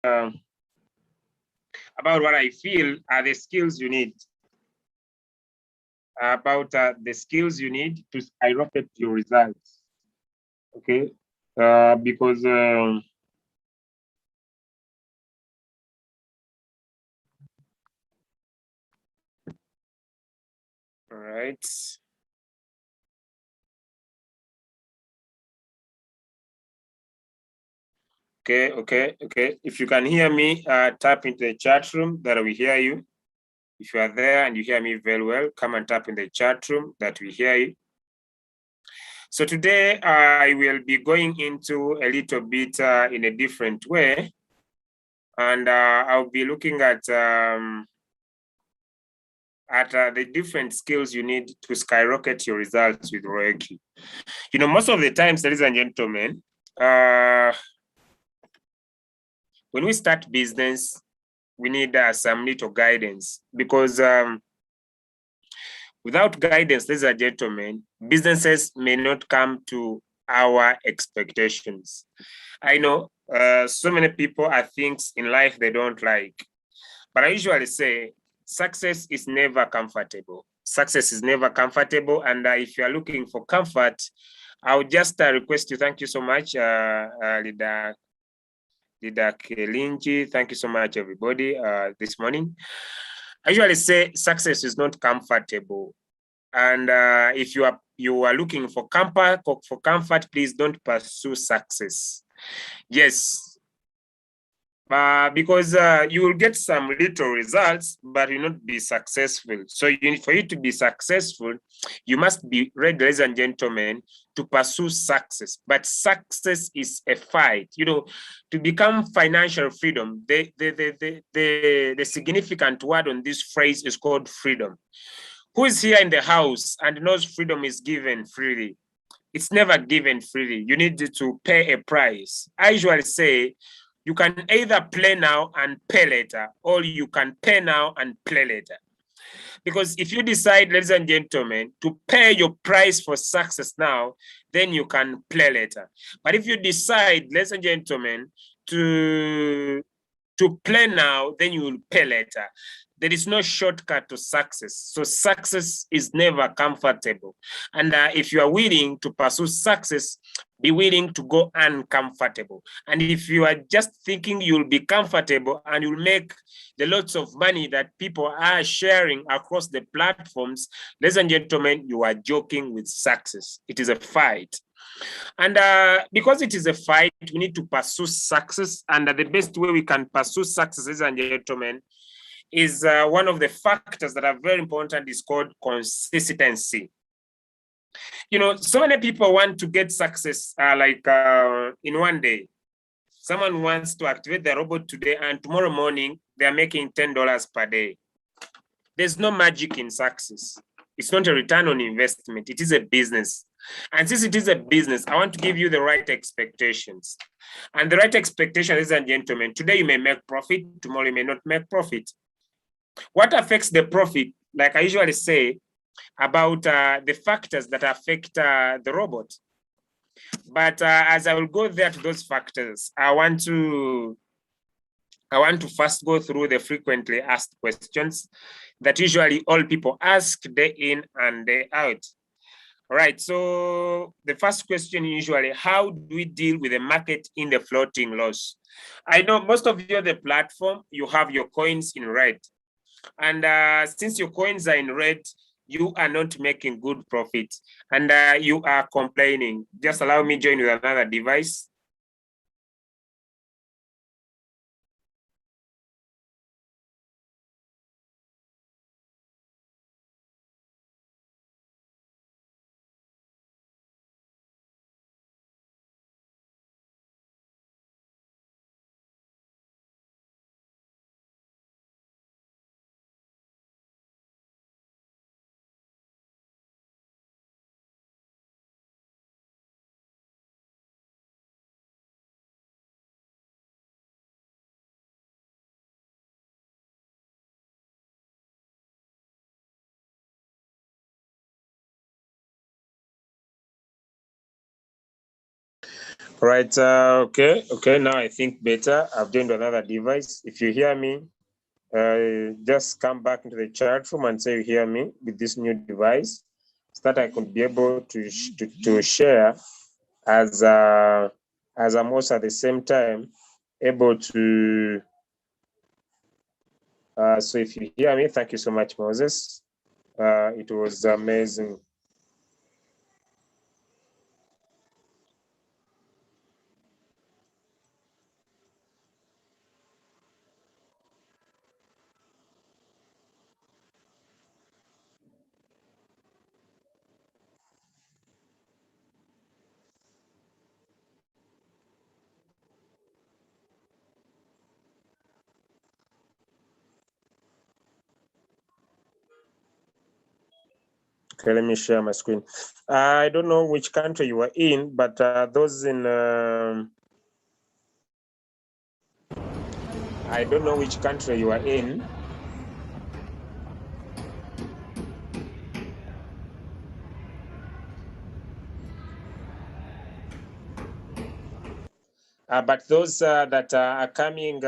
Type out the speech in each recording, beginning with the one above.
about what I feel are the skills you need. About the skills you need to skyrocket your results. Okay, because all right. Okay. If you can hear me, tap into the chat room that we hear you. If you are there and you hear me very well, come and tap in the chat room that we hear you. So today I will be going into a little bit in a different way, and I'll be looking at the different skills you need to skyrocket your results with Royalq. You know, most of the times, ladies and gentlemen, when we start business, we need some little guidance, because without guidance, ladies and gentlemen, businesses may not come to our expectations. I know so many people have things in life they don't like, but I usually say success is never comfortable. Success is never comfortable, and if you are looking for comfort, I would just request you. Thank you so much, Leader Kelinji. Thank you so much, everybody, this morning. I usually say success is not comfortable, and if you are looking for comfort, please don't pursue success. Yes, because you will get some little results, but you will not be successful. So for you to be successful, you must be ready, ladies and gentlemen, to pursue success. But success is a fight. You know, to become financial freedom, the significant word on this phrase is called freedom. Who is here in the house and knows freedom is given freely? It's never given freely. You need to pay a price. I usually say, you can either play now and pay later, or you can pay now and play later. Because if you decide, ladies and gentlemen, to pay your price for success now, then you can play later. But if you decide, ladies and gentlemen, to play now, then you will pay later. There is no shortcut to success. So success is never comfortable. And if you are willing to pursue success, be willing to go uncomfortable. And if you are just thinking you'll be comfortable and you'll make the lots of money that people are sharing across the platforms, ladies and gentlemen, you are joking with success. It is a fight. And because it is a fight, we need to pursue success. And the best way we can pursue success, ladies and gentlemen, is one of the factors that are very important is called consistency. You know, so many people want to get success in one day. Someone wants to activate the robot today, and tomorrow morning, they're making $10 per day. There's no magic in success. It's not a return on investment. It is a business. And since it is a business, I want to give you the right expectations. And the right expectation, ladies and gentlemen, today you may make profit, tomorrow you may not make profit. What affects the profit, like I usually say, about the factors that affect the robot. But as I will go there to those factors, I want to first go through the frequently asked questions that usually all people ask day in and day out. All right, so the first question usually, how do we deal with the market in the floating loss? I know most of you on the platform, you have your coins in red. And since your coins are in red, you are not making good profit, and you are complaining. Just allow me join with another device. Right. Okay. Now I think better. I've joined another device. If you hear me, just come back into the chat room and say you hear me with this new device, so that I could be able to share as I'm also at the same time able to. So if you hear me, thank you so much, Moses. It was amazing. Okay, let me share my screen. I don't know which country you are in, but those in I don't know which country you are in. But those that are coming,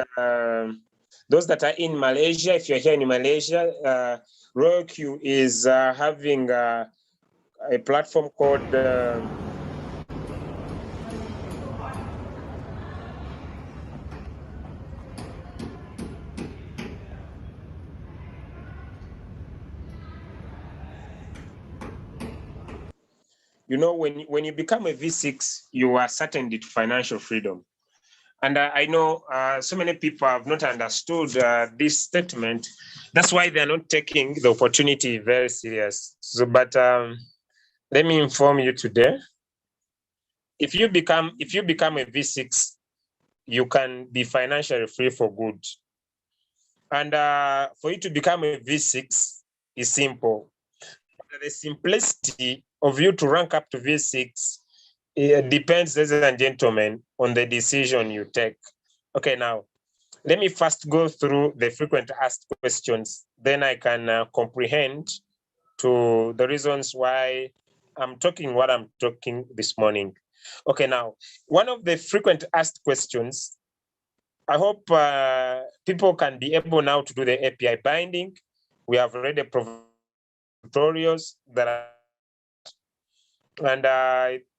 those that are in Malaysia, if you're here in Malaysia, Royalq is having a platform called you know, when you become a V6, you are certain to financial freedom. And I know so many people have not understood this statement. That's why they're not taking the opportunity very serious. So, but let me inform you today. If you become a V6, you can be financially free for good. And for you to become a V6 is simple. The simplicity of you to rank up to V6 it depends, ladies and gentlemen, on the decision you take. Okay, now let me first go through the frequent asked questions. Then I can comprehend to the reasons why I'm talking what I'm talking this morning. Okay, now one of the frequent asked questions. I hope people can be able now to do the API binding. We have already provided tutorials that are, and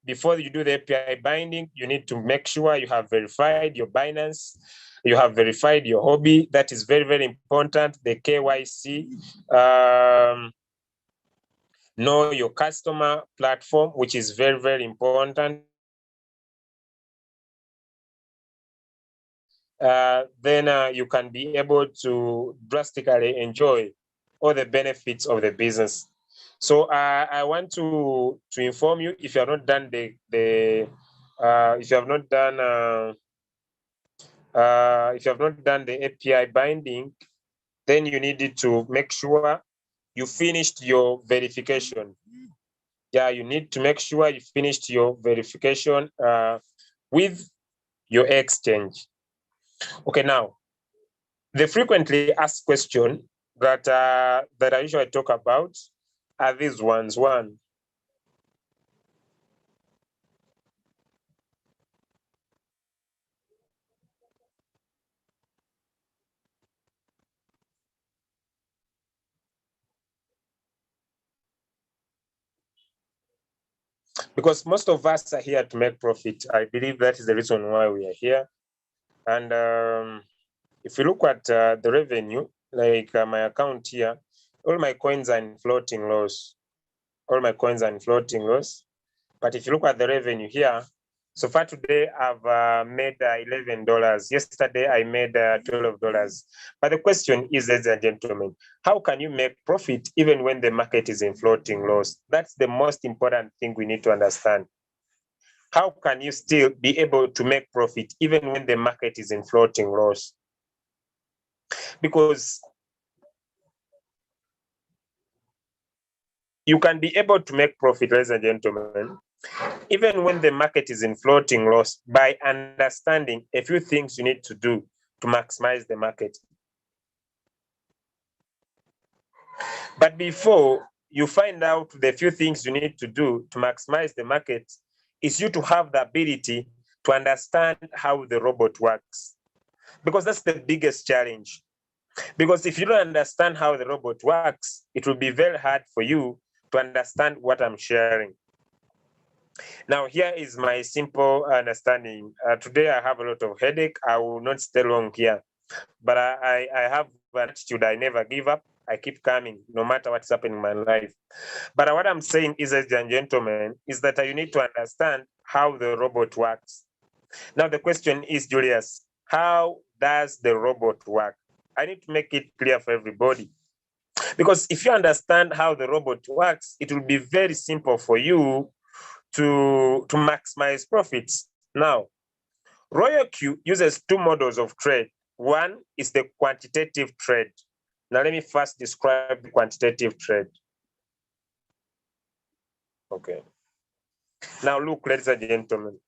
before you do the API binding, you need to make sure you have verified your Binance, you have verified your hobby. That is very, very important. The KYC, know your customer platform, which is very, very important. Then you can be able to drastically enjoy all the benefits of the business. So I want to inform you, if you have not done if you have not done if you have not done the API binding, then you needed to make sure you finished your verification. Yeah, you need to make sure you finished your verification with your exchange. Okay, now the frequently asked question that I usually talk about are these ones. One, because most of us are here to make profit. I believe that is the reason why we are here. And if you look at the revenue, like my account here, all my coins are in floating loss. All my coins are in floating loss. But if you look at the revenue here, so far today I've made $11. Yesterday I made $12. But the question is, ladies and gentlemen, how can you make profit even when the market is in floating loss? That's the most important thing we need to understand. How can you still be able to make profit even when the market is in floating loss? Because you can be able to make profit, ladies and gentlemen, even when the market is in floating loss, by understanding a few things you need to do to maximize the market. But before you find out the few things you need to do to maximize the market, is you to have the ability to understand how the robot works, because that's the biggest challenge. Because if you don't understand how the robot works, it will be very hard for you to understand what I'm sharing. Now, here is my simple understanding. Today, I have a lot of headache. I will not stay long here, but I have an attitude. I never give up. I keep coming, no matter what's happening in my life. But what I'm saying is, ladies and gentlemen, is that you need to understand how the robot works. Now, the question is, Julius, how does the robot work? I need to make it clear for everybody. Because if you understand how the robot works, it will be very simple for you to maximize profits. Now, Royalq uses two models of trade. One is the quantitative trade. Now, let me first describe the quantitative trade. Okay. Now, look, ladies and gentlemen.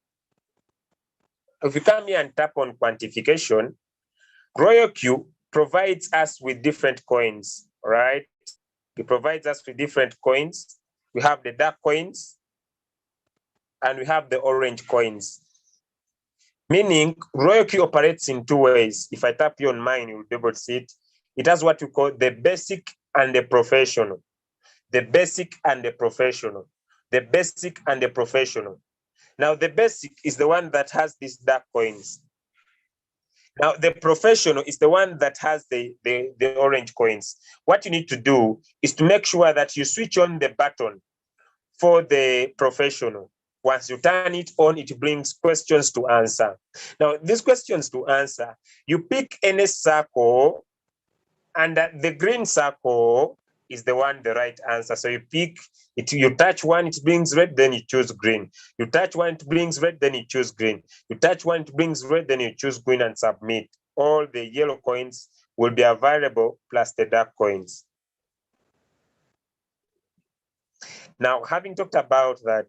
If you come here and tap on quantification, Royalq provides us with different coins, right? It provides us with different coins. We have the dark coins and we have the orange coins. Meaning, Royalq operates in two ways. If I tap you on mine, you'll be able to see it. It has what we call the basic and the professional. The basic and the professional. The basic and the professional. Now, the basic is the one that has these dark coins. Now, the professional is the one that has the orange coins. What you need to do is to make sure that you switch on the button for the professional. Once you turn it on, it brings questions to answer. Now, these questions to answer, you pick any circle, and the green circle is the right answer. So you pick it, you touch one, it brings red, then you choose green. You touch one, it brings red, then you choose green. You touch one, it brings red, then you choose green and submit. All the yellow coins will be available plus the dark coins. Now, having talked about that,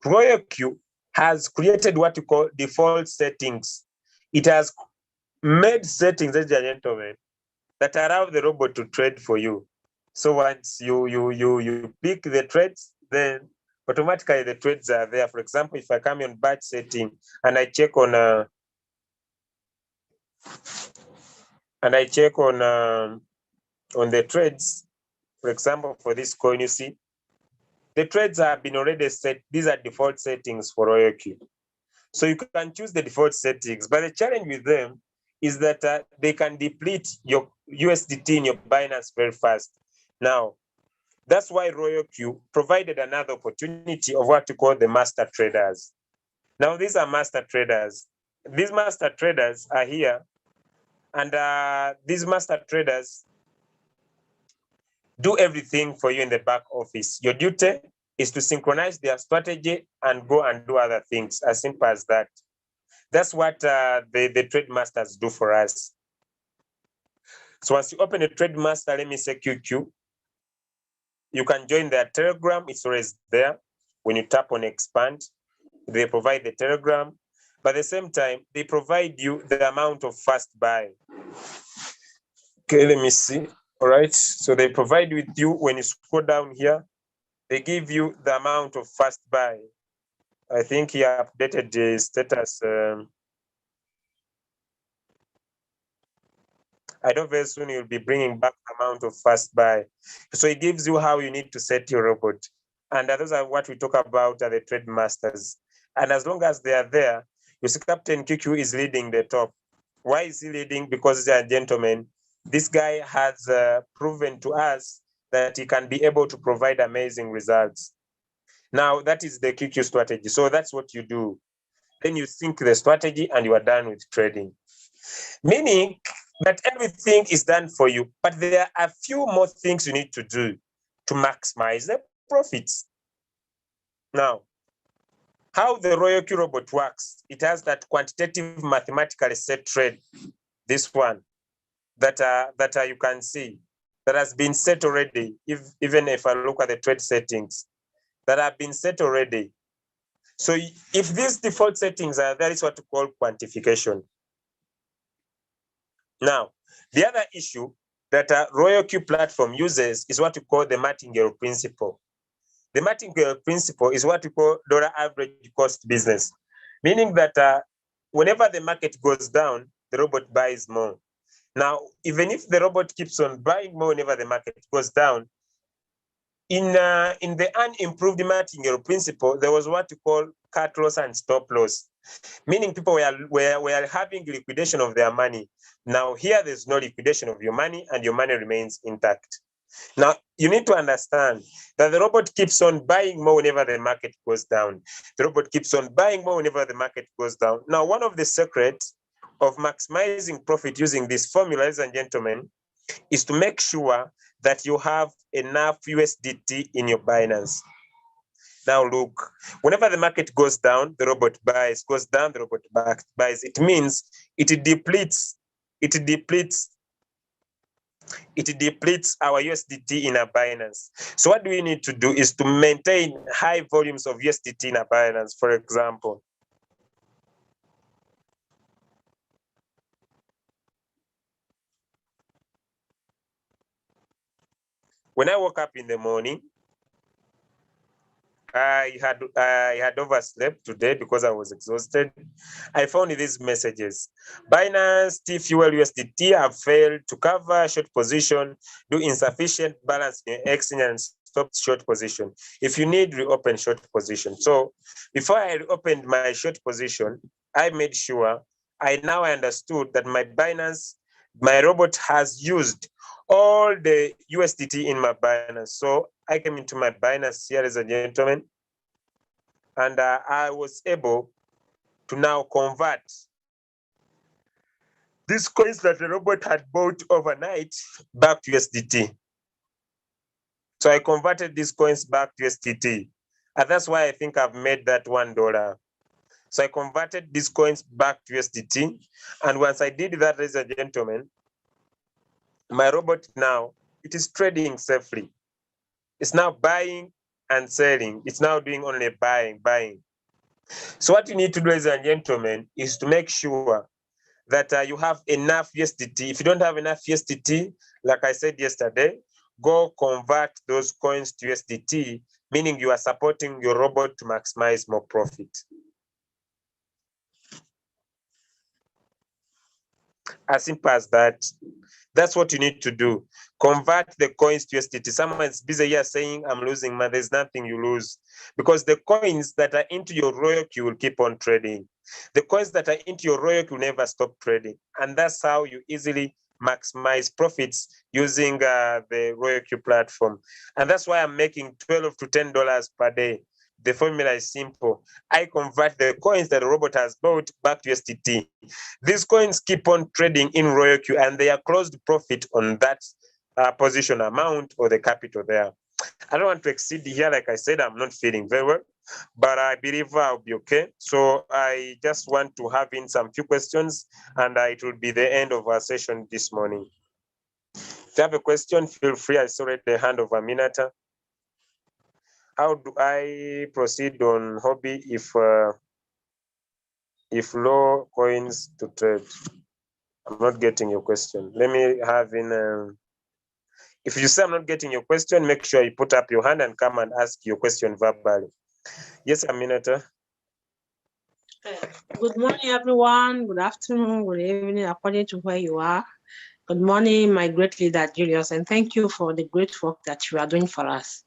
Royalq has created what you call default settings. It has made settings, ladies and gentlemen, that allow the robot to trade for you. So once you pick the trades, then automatically the trades are there. For example, if I come on batch setting and I check on the trades, for example, for this coin, you see, the trades have been already set. These are default settings for Royalq. So you can choose the default settings, but the challenge with them is that they can deplete your USDT in your Binance very fast. Now, that's why Royalq provided another opportunity of what to call the master traders. Now, these are master traders. These master traders are here, and these master traders do everything for you in the back office. Your duty is to synchronize their strategy and go and do other things, as simple as that. That's what the trade masters do for us. So once you open a trade master, let me say QQ, you can join their Telegram. It's always there. When you tap on expand, they provide the Telegram. But at the same time, they provide you the amount of fast buy. Okay, let me see. All right. So they provide with you, when you scroll down here, they give you the amount of fast buy. I think he updated the status. I know very soon you'll be bringing back the amount of fast buy. So it gives you how you need to set your robot. And those are what we talk about are the trade masters. And as long as they are there, you see Captain QQ is leading the top. Why is he leading? Because, gentlemen, this guy has proven to us that he can be able to provide amazing results. Now, that is the QQ strategy. So that's what you do. Then you sync the strategy and you are done with trading. Meaning that everything is done for you, but there are a few more things you need to do to maximize the profits. Now, how the Royalq robot works, it has that quantitative mathematically set trade, this one, that you can see, that has been set already, even if I look at the trade settings, that have been set already. So if these default settings are there, is what we call quantification. Now, the other issue that a Royalq platform uses is what we call the Martingale Principle. The Martingale Principle is what we call dollar average cost business. meaning that whenever the market goes down, the robot buys more. Now, even if the robot keeps on buying more whenever the market goes down, in the unimproved Martingale principle, there was what you call cut loss and stop loss, meaning people were having liquidation of their money. Now here there's no liquidation of your money and your money remains intact. Now you need to understand that the robot keeps on buying more whenever the market goes down. The robot keeps on buying more whenever the market goes down. Now, one of the secrets of maximizing profit using this formula, ladies and gentlemen, is to make sure that you have enough USDT in your Binance. Now look, whenever the market goes down, the robot buys, goes down, the robot buys. It means it depletes our USDT in our Binance. So what do we need to do is to maintain high volumes of USDT in our Binance. For example, when I woke up in the morning, I had overslept today because I was exhausted. I found these messages. Binance T-Fuel USDT have failed to cover short position, do insufficient balance in exchange and stop short position. If you need, reopen short position. So before I reopened my short position, I made sure I understood that my Binance, my robot has used all the USDT in my Binance. So I came into my Binance here, ladies and gentlemen, and I was able to now convert these coins that the robot had bought overnight back to USDT. So I converted these coins back to USDT. And that's why I think I've made that $1. So I converted these coins back to USDT. And once I did that, ladies and gentlemen, my robot now, it is trading safely. It's now buying and selling. It's now doing only buying. So what you need to do, ladies and gentlemen, is to make sure that you have enough USDT. If you don't have enough USDT, like I said yesterday, go convert those coins to USDT, meaning you are supporting your robot to maximize more profit. As simple as that. That's what you need to do. Convert the coins to USDT. Someone's busy here saying, I'm losing money. There's nothing you lose. Because the coins that are into your Royalq, you will keep on trading. The coins that are into your Royalq will never stop trading. And that's how you easily maximize profits using the Royalq platform. And that's why I'm making $12 to $10 per day. The formula is simple. I convert the coins that the robot has bought back to USDT. These coins keep on trading in Royalq and they are closed profit on that position amount or the capital there. I don't want to exceed here. Like I said, I'm not feeling very well, but I believe I'll be okay. So I just want to have in some few questions and it will be the end of our session this morning. If you have a question, feel free. I saw the hand of Aminata. How do I proceed on hobby if low coins to trade? I'm not getting your question. Let me have in. If you say I'm not getting your question, make sure you put up your hand and come and ask your question verbally. Yes, Aminata. Good morning, everyone. Good afternoon, good evening, according to where you are. Good morning, my great leader, Julius, and thank you for the great work that you are doing for us.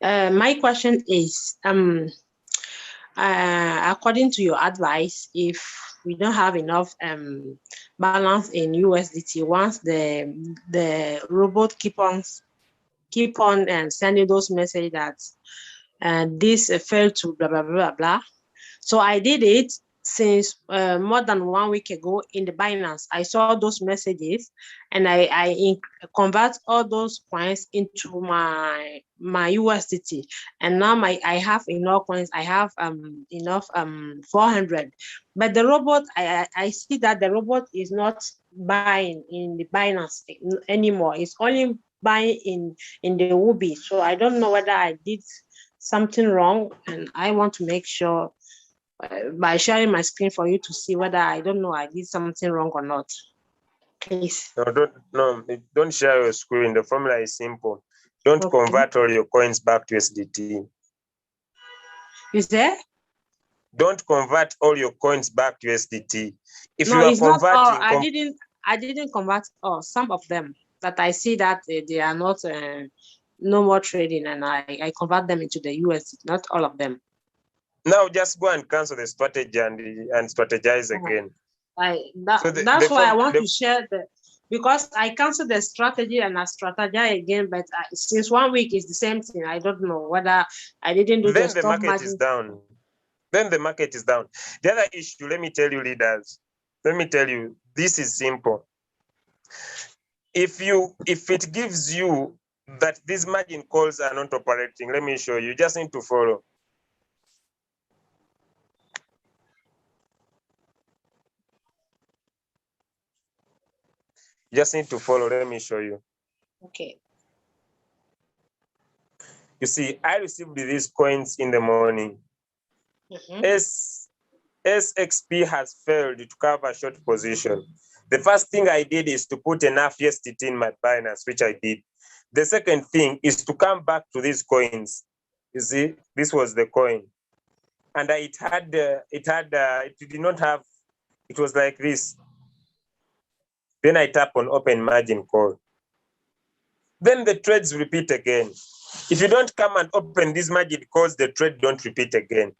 My question is, according to your advice, if we don't have enough balance in USDT, once the robot keep on sending those messages that this failed to blah blah blah blah. So I did it since more than 1 week ago in the Binance. I saw those messages and I convert all those coins into my USDT. And now I have enough coins. I have enough 400. But the robot, I see that the robot is not buying in the Binance anymore. It's only buying in the Wubi. So I don't know whether I did something wrong, and I want to make sure by sharing my screen for you to see whether I did something wrong or not. Please. Don't share your screen. The formula is simple. Don't convert all your coins back to USDT. Is there? don't convert all your coins back to USDT. If No, you are it's not all. converting, I didn't convert all. Some of them that I see that they are not no more trading, and I convert them into the USD. Not all of them. now just go and cancel the strategy and strategize again. That's why I want to share because I cancel the strategy and I strategize again, but since 1 week is the same thing. I don't know whether I didn't do then the the stop market is down. Then the market is down. The other issue, let me tell you, leaders, let me tell you, this is simple. If it gives you that these margin calls are not operating, let me show you. You just need to follow. You just need to follow. Let me show you. Okay. You see, I received these coins in the morning. SXP has failed to cover a short position. The first thing I did is to put enough USDT in my Binance, which I did. The second thing is to come back to these coins. You see, this was the coin. And it did not have, it was like this. Then I tap on open margin call. Then the trades repeat again. If you don't come and open this margin calls, the trade don't repeat again.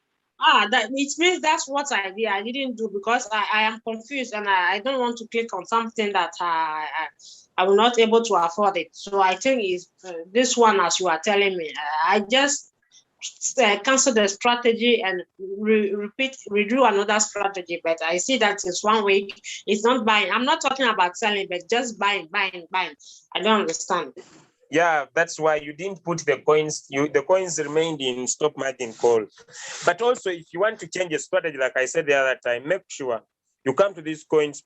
That it means that's what I did. I didn't do because I am confused and I don't want to click on something that I will not able to afford it. So I think is this one, as you are telling me. I just cancel the strategy and redo another strategy. But I see that it's 1 week. It's not buying. I'm not talking about selling, but just buying. I don't understand. Yeah, that's why you didn't put the coins. The coins remained in stop margin call. But also, if you want to change a strategy, like I said the other time, make sure you come to these coins.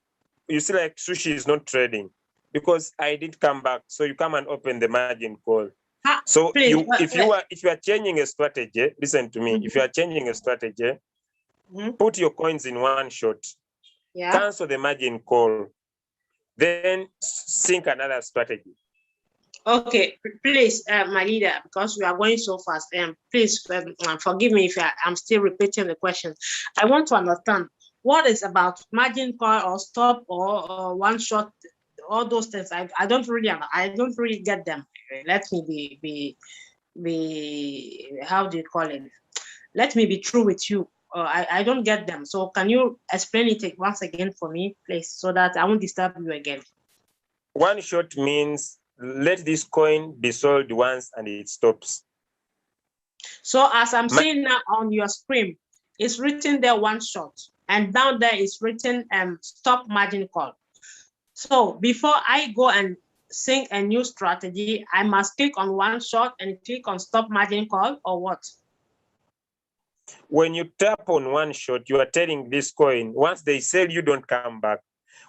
You see, like Sushi is not trading because I did come back. So you come and open the margin call. So please, if you are changing a strategy, listen to me. If you are changing a strategy, put your coins in one shot. Yeah. Cancel the margin call. Then sync another strategy. Okay, please, my leader, because we are going so fast, please forgive me if I'm still repeating the question. I want to understand what is about margin call or stop or one shot, all those things. I don't really get them. Let me be how do you call it? Let me be true with you. I don't get them. So can you explain it once again for me, please, so that I won't disturb you again? One shot means let this coin be sold once and it stops. So as I'm seeing now on your screen, it's written there one shot, and down there is written stop margin call. So before I go and sync a new strategy, I must click on one shot and click on stop margin call, or what? When you tap on one shot, you are telling this coin, once they sell, you don't come back.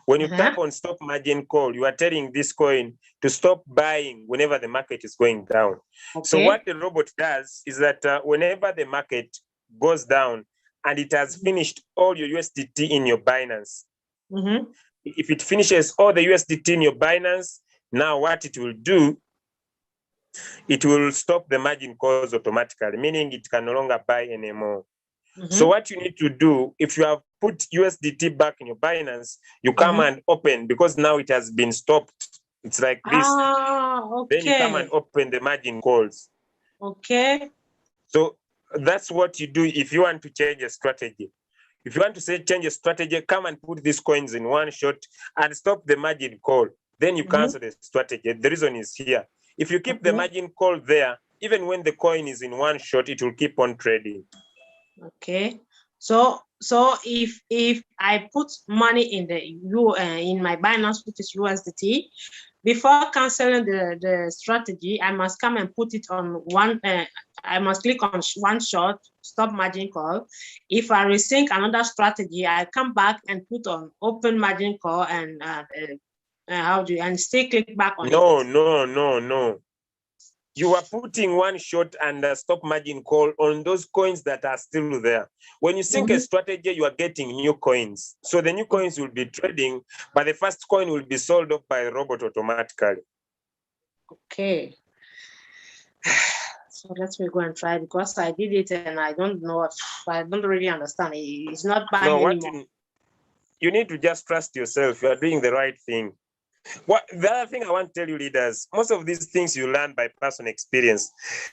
When you tap on stop margin call, you are telling this coin to stop buying whenever the market is going down. Okay. So what the robot does is that whenever the market goes down and it has finished all your USDT in your Binance, if it finishes all the USDT in your Binance, now what it will do, it will stop the margin calls automatically, meaning it can no longer buy anymore. So what you need to do, if you have put USDT back in your Binance, you come and open, because now it has been stopped. It's like this. Okay. Then you come and open the margin calls. Okay. So that's what you do if you want to change a strategy. If you want to change a strategy, come and put these coins in one shot and stop the margin call. Then you cancel the strategy. The reason is here. If you keep the margin call there, even when the coin is in one shot, it will keep on trading. Okay. So if I put money in in my Binance, which is USDT, before canceling the strategy, I must come and put it on one. I must click on one shot, stop margin call. If I resync another strategy, I come back and put on open margin call and and still click back on it. No. You are putting one shot and stop margin call on those coins that are still there. When you sync a strategy, you are getting new coins. So the new coins will be trading, but the first coin will be sold off by a robot automatically. Okay. So let me go and try because I did it and I don't know if I don't really understand. It's not buying No, what anymore. you need to just trust yourself. You are doing the right thing. What the other thing I want to tell you, leaders, most of these things you learn by personal experience.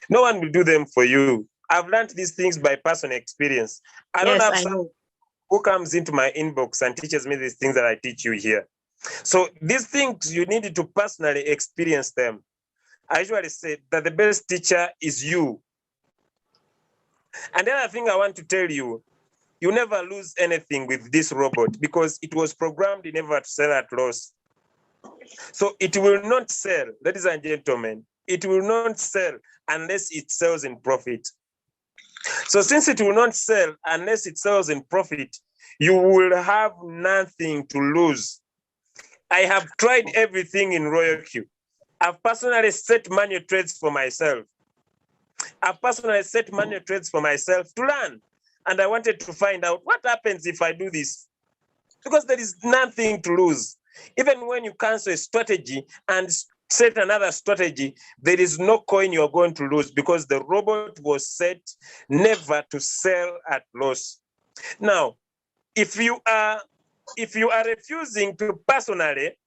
No one will do them for you. I've learned these things by personal experience. I don't Yes, have I someone know. who comes into my inbox and teaches me these things that I teach you here. So these things you need to personally experience them. I usually say that the best teacher is you. And the other thing I want to tell you, you never lose anything with this robot because it was programmed never to sell at loss. So it will not sell, ladies and gentlemen, it will not sell unless it sells in profit. So since it will not sell unless it sells in profit, you will have nothing to lose. I have tried everything in Royalq. I've personally set manual trades for myself. I've personally set manual trades for myself to learn. And I wanted to find out what happens if I do this. Because there is nothing to lose. Even when you cancel a strategy and set another strategy, there is no coin you're going to lose because the robot was set never to sell at loss. Now, if you are refusing to personally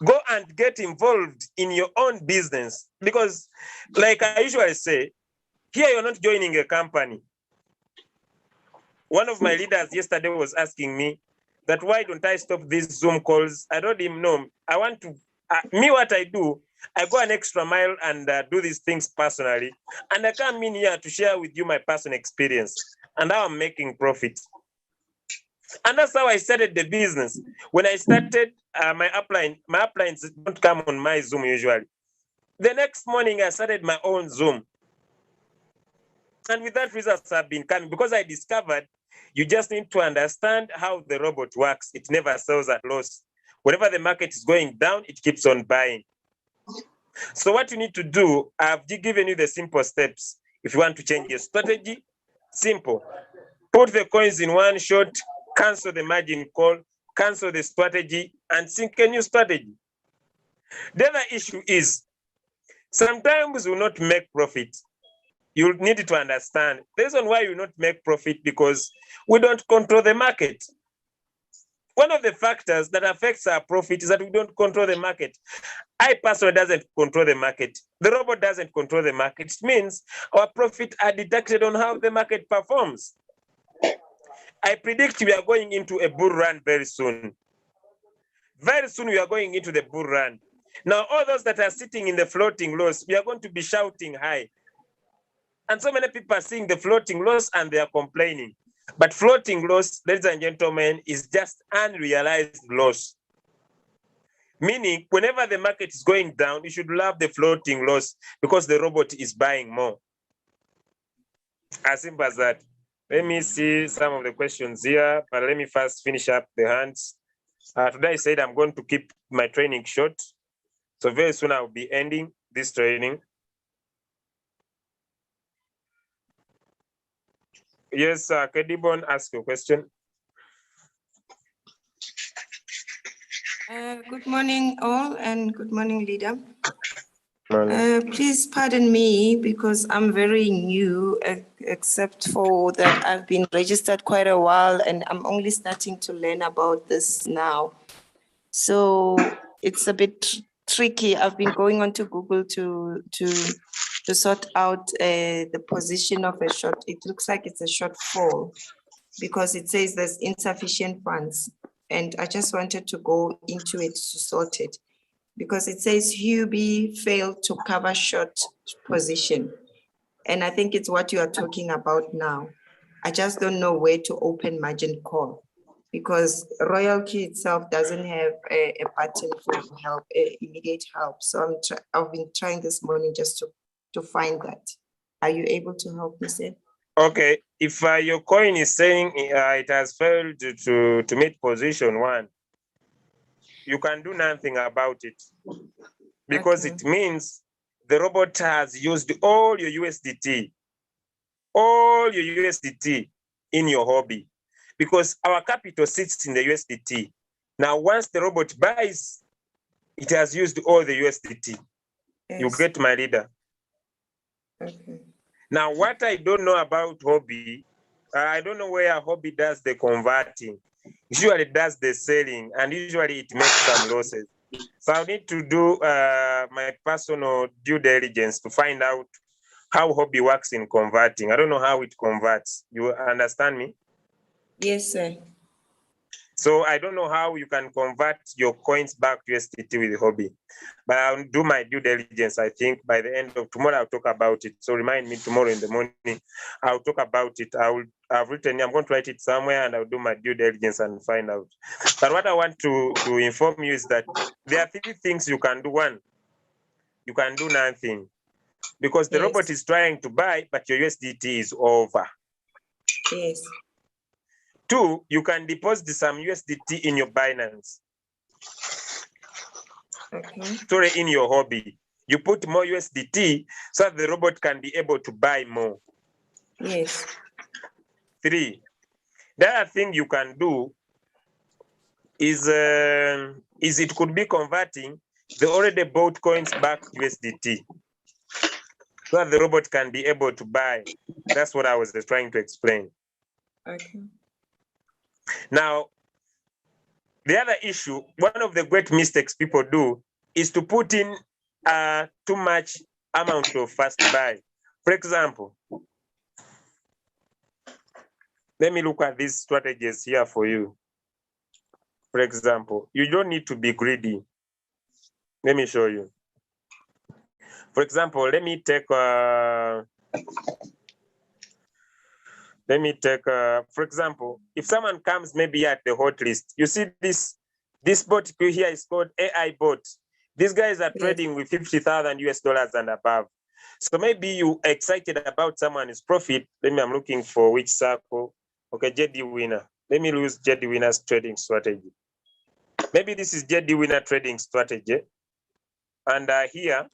go and get involved in your own business, because like I usually say, here you're not joining a company. One of my leaders yesterday was asking me that why don't I stop these Zoom calls? I told him, no, I want to, me what I do, I go an extra mile and do these things personally. And I come in here to share with you my personal experience and how I'm making profit. And that's how I started the business. When I started my uplines don't come on my Zoom usually. The next morning, I started my own Zoom. And with that, results have been coming because I discovered you just need to understand how the robot works. It never sells at loss. Whenever the market is going down, it keeps on buying. So what you need to do, I've given you the simple steps. If you want to change your strategy, simple. Put the coins in one shot, cancel the margin call, cancel the strategy, and sync a new strategy. The other issue is sometimes we'll not make profit. You need to understand the reason why you not make profit because we don't control the market. One of the factors that affects our profit is that we don't control the market. I personally doesn't control the market. The robot doesn't control the market. It means our profit are deducted on how the market performs. I predict we are going into a bull run very soon. Very soon we are going into the bull run. Now, all those that are sitting in the floating loss, we are going to be shouting high. And so many people are seeing the floating loss and they are complaining. But floating loss, ladies and gentlemen, is just unrealized loss. Meaning, whenever the market is going down, you should love the floating loss because the robot is buying more. As simple as that. Let me see some of the questions here, but let me first finish up the hands. Today I said I'm going to keep my training short. So very soon I'll be ending this training. Yes, Kedibon, ask your question. Good morning, all, and good morning, leader. Morning. Please pardon me because I'm very new, except for that I've been registered quite a while and I'm only starting to learn about this now. So it's a bit tricky. I've been going on to Google to sort out the position of a short. It looks like it's a shortfall because it says there's insufficient funds. And I just wanted to go into it to sort it because it says Hubie failed to cover short position. And I think it's what you are talking about now. I just don't know where to open margin call because Royalq itself doesn't have a button for help, immediate help. So I've been trying this morning just to find that. Are you able to help me, sir? Okay, if your coin is saying it has failed to meet position 1, you can do nothing about it because Okay. it means the robot has used all your USDT in your hobby because our capital sits in the USDT. Now, once the robot buys, it has used all the USDT. Yes. You get my leader. Okay. Now, what I don't know about Hobby, I don't know where Hobby does the converting. Usually does the selling, and usually it makes some losses. So I need to do my personal due diligence to find out how Hobby works in converting. I don't know how it converts. You understand me? Yes, sir. So I don't know how you can convert your coins back to USDT with Hobby, but I'll do my due diligence. I think by the end of tomorrow, I'll talk about it. So remind me tomorrow in the morning, I'll talk about it. I've written, I'm going to write it somewhere and I'll do my due diligence and find out. But what I want to inform you is that there are 3 things you can do. 1, you can do nothing because the robot is trying to buy, but your USDT is over. Yes. 2, you can deposit some USDT in your Binance. Okay. Sorry, in your Hobby. You put more USDT so that the robot can be able to buy more. Yes. 3, the other thing you can do is it could be converting the already bought coins back to USDT so that the robot can be able to buy. That's what I was just trying to explain. Okay. Now, the other issue, one of the great mistakes people do is to put in too much amount of fast buy. For example, let me look at these strategies here for you. For example, you don't need to be greedy. Let me show you. For example, let me take, for example, if someone comes maybe at the hot list, you see this bot here is called AI bot. These guys are trading with 50,000 US dollars and above. So maybe you excited about someone's profit. I'm looking for which circle. Okay, JD Winner. Let me use JD Winner's trading strategy. Maybe this is JD Winner trading strategy. And here,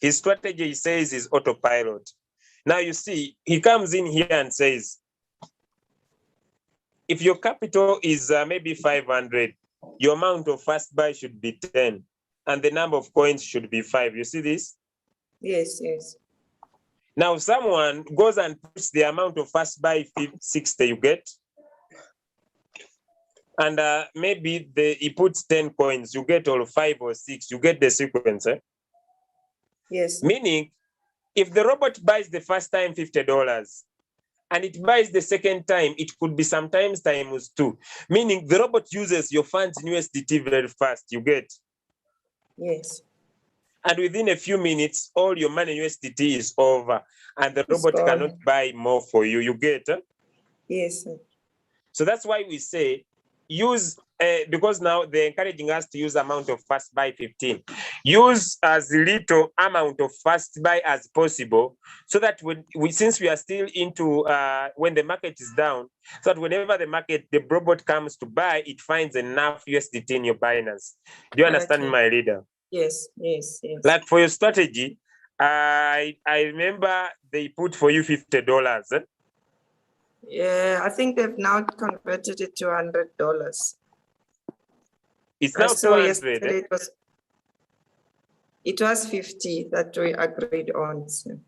his strategy, he says, is autopilot. Now you see, he comes in here and says, if your capital is maybe 500, your amount of fast buy should be 10, and the number of coins should be 5. You see this? Yes, yes. Now someone goes and puts the amount of fast buy 60, you get? And maybe he puts 10 coins, you get all 5 or 6, you get the sequence. Yes. Meaning, if the robot buys the first time $50 and it buys the second time, it could be sometimes times 2. Meaning the robot uses your funds in USDT very fast, you get? Yes. And within a few minutes, all your money in USDT is over and the robot cannot buy more for you, you get? Yes. Sir. So that's why we say use, because now they're encouraging us to use amount of fast buy 15. Use as little amount of fast buy as possible so that since we are still into when the market is down, so that whenever the robot comes to buy, it finds enough USDT in your Binance. Do you understand me, my leader? Yes, yes, yes. Like for your strategy, I remember they put for you $50. Yeah, I think they've now converted it to $100. It's now 200. Yesterday it was 50 that we agreed on. So.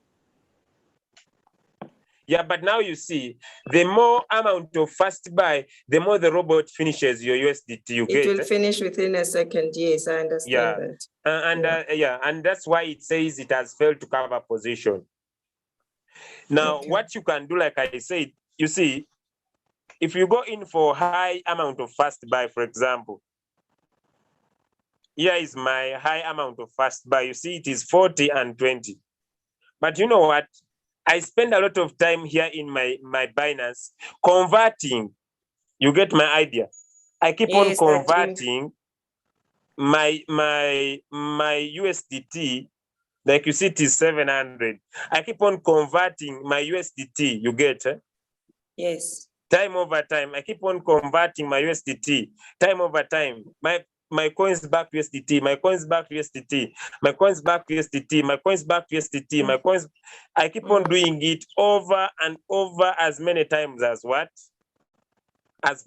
Yeah, but now you see, the more amount of fast buy, the more the robot finishes your USDT. You get it will finish within a second. Yes, I understand that. And that's why it says it has failed to cover position. Now, what you can do, like I said, you see, if you go in for high amount of fast buy, for example, here is my high amount of fast buy. You see, it is 40 and 20. But you know what? I spend a lot of time here in my Binance converting. You get my idea? I keep on converting my USDT. Like you see, it is 700. I keep on converting my USDT. You get? Yes. Time over time, I keep on converting my USDT. Time over time, my coins back to USDT, my coins back to USDT, my coins back to USDT, my coins back to USDT, my coins. I keep on doing it over and over as many times as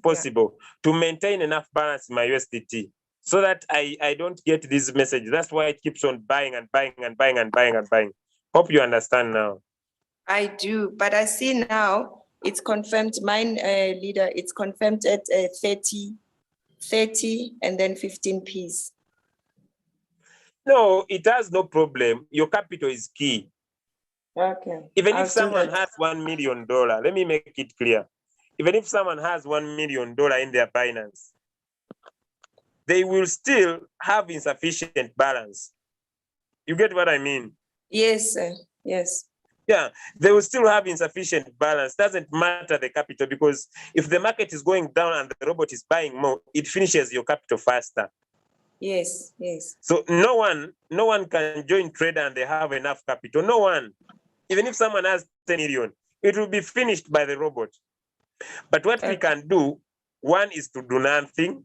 possible to maintain enough balance in my USDT so that I don't get this message. That's why it keeps on buying and buying and buying and buying and buying. Hope you understand now. I do, but I see now it's confirmed. Mine, leader, it's confirmed at 30, and then 15 Ps. No, it has no problem. Your capital is key. Okay. Even I'll if do someone that. has $1 million, let me make it clear. Even if someone has $1 million in their Binance, they will still have insufficient balance. You get what I mean? Yes, sir. Yes. Yeah, they will still have insufficient balance. Doesn't matter the capital, because if the market is going down and the robot is buying more, it finishes your capital faster. Yes. Yes. So no one can join trader and they have enough capital. No one. Even if someone has 10 million, it will be finished by the robot. But what we Okay. can do, one is to do nothing,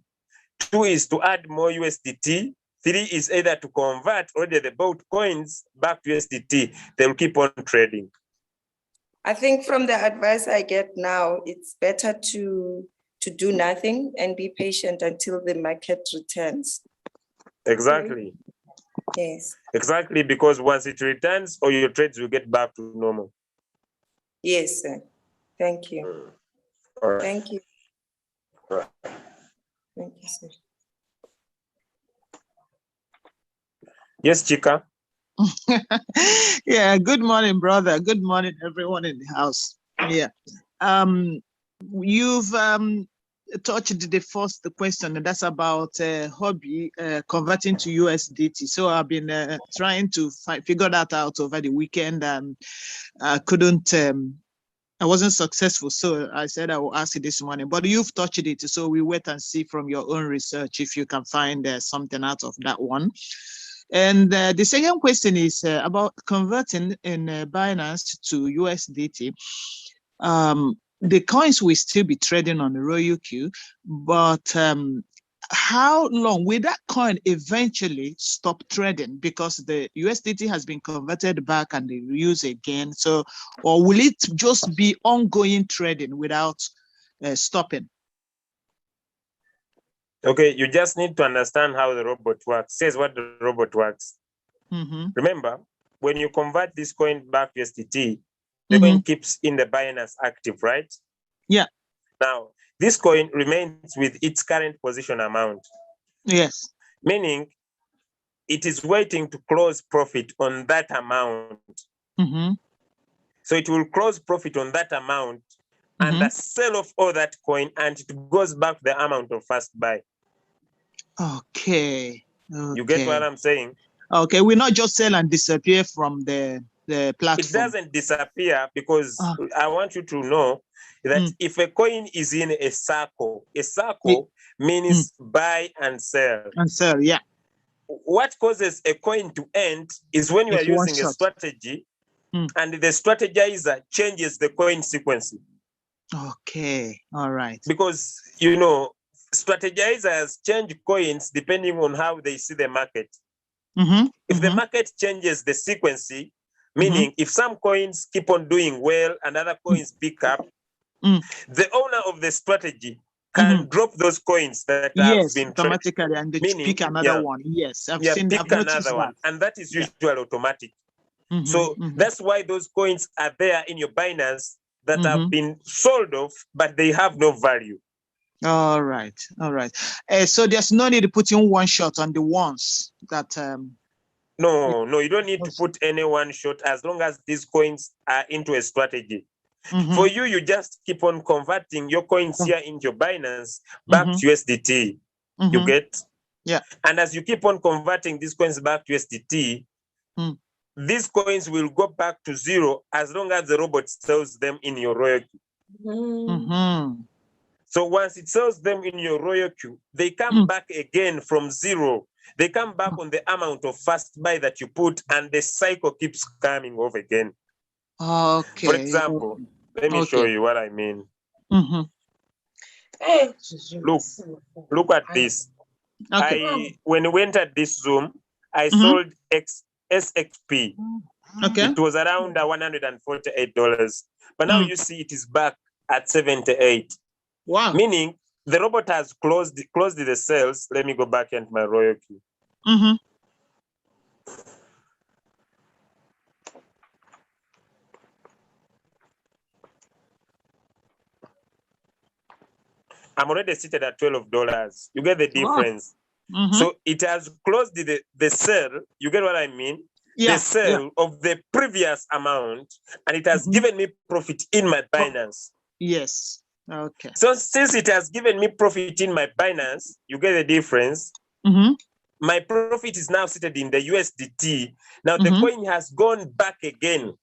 two is to add more USDT, three is either to convert already the bought coins back to USDT. They'll keep on trading. I think from the advice I get now, it's better to do nothing and be patient until the market returns. Exactly. Yes. Exactly, because once it returns, all your trades will get back to normal. Yes, sir. Thank you. All right. Thank you. All right. Thank you, sir. Yes, Chika. Yeah, good morning, brother. Good morning, everyone in the house. Yeah. You've touched the first question, and that's about hobby converting to USDT. So I've been trying to figure that out over the weekend, and I couldn't. I wasn't successful, so I said I will ask you this morning. But you've touched it, so we wait and see from your own research if you can find something out of that one. And the second question is about converting in Binance to USDT. The coins will still be trading on the Royalq, but how long will that coin eventually stop trading because the USDT has been converted back and they use again? So, or will it just be ongoing trading without stopping? Okay, you just need to understand how the robot works. Says what the robot works. Mm-hmm. Remember, when you convert this coin back to USDT, the coin keeps in the Binance active, right? Yeah. Now, this coin remains with its current position amount. Yes. Meaning, it is waiting to close profit on that amount. Mm-hmm. So it will close profit on that amount and sell off all that coin, and it goes back to the amount of first buy. Okay. You get what I'm saying? Okay, we not just sell and disappear from the platform. It doesn't disappear because I want you to know that if a coin is in a circle means buy and sell. And sell, yeah. What causes a coin to end is when you are using a strategy and the strategizer changes the coin sequence. Okay, all right. Because, you know, strategizers change coins depending on how they see the market. If the market changes the sequence, meaning if some coins keep on doing well and other coins pick up, the owner of the strategy can drop those coins that have been automatically, and they pick another one. Yes, I've noticed another one, and that is usually automatic. So that's why those coins are there in your Binance that have been sold off, but they have no value. All right, all right. So there's no need to put in one shot on the ones that. No, you don't need to put any one shot as long as these coins are into a strategy. For you, you just keep on converting your coins here into your Binance back to USDT. You get? Yeah. And as you keep on converting these coins back to USDT, these coins will go back to zero as long as the robot sells them in your Royalq. So once it sells them in your Royalq, they come back again from zero. They come back on the amount of first buy that you put, and the cycle keeps coming over again. Okay. For example, let me show you what I mean. Look at this. Okay. When we entered this Zoom, I sold SXP. Okay. It was around $148, but now you see it is back at 78. Wow. Meaning the robot has closed the sales. Let me go back into my Royalq. I'm already seated at $12. You get the difference. So it has closed the sale. You get what I mean? Yeah, the sale of the previous amount, and it has given me profit in my Binance. Yes. Okay. So since it has given me profit in my Binance, you get the difference. My profit is now seated in the USDT. Now the coin has gone back again. You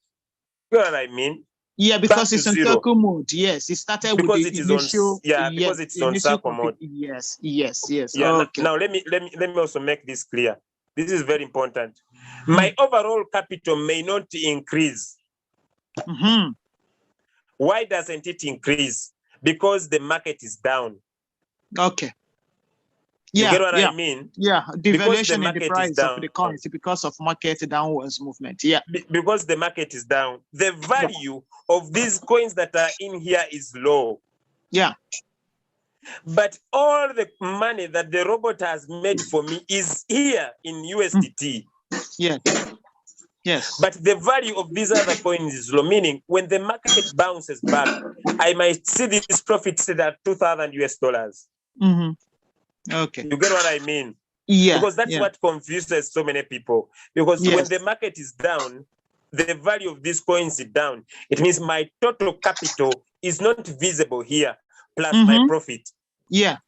know what I mean? Yeah, because it's on circle mode. Yes, it started because with the it is initial. on because it's on circle mode. Yes, yes, yes. Yeah. Okay. Now let me also make this clear. This is very important. My overall capital may not increase. Why doesn't it increase? Because the market is down. Okay. You Yeah, get what I mean? Yeah, devaluation in the price of the down. coins because of market downwards movement. Yeah. Because the market is down. The value of these coins that are in here is low. Yeah. But all the money that the robot has made for me is here in USDT. Yeah. Yes. But the value of these other coins is low, meaning when the market bounces back, I might see this profit set at $2,000 US. Okay. You get what I mean? Yeah. Because that's what confuses so many people. Because when the market is down, the value of these coins is down. It means my total capital is not visible here, plus my profit. Yeah.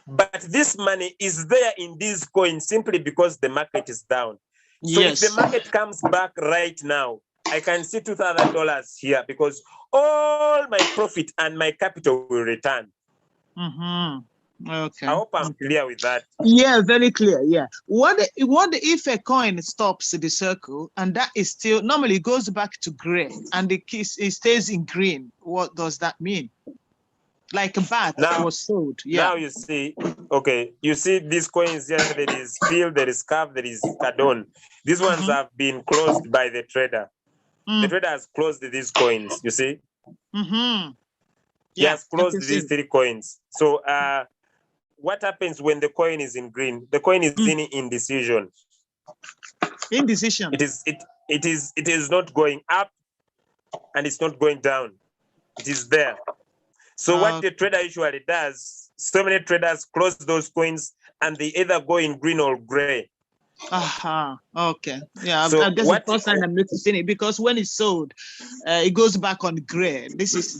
But this money is there in these coins simply because the market is down. So if the market comes back right now, I can see $2,000 here because all my profit and my capital will return. Okay. I hope I'm clear with that. Yeah, very clear. Yeah. What if a coin stops the circle and that is still normally goes back to gray and it stays in green? What does that mean? Like a bat was sold. Yeah. Now you see, you see these coins here, there is Phil, there is Cav, there is Cardone. These ones have been closed by the trader. The trader has closed these coins, you see? He has closed these 3 coins. So what happens when the coin is in green? The coin is in indecision. Indecision. It is not going up and it's not going down. It is there. So what the trader usually does, so many traders close those coins and they either go in green or gray. Okay. Yeah, so that's the first time I'm noticing it because when it's sold, it goes back on gray. This is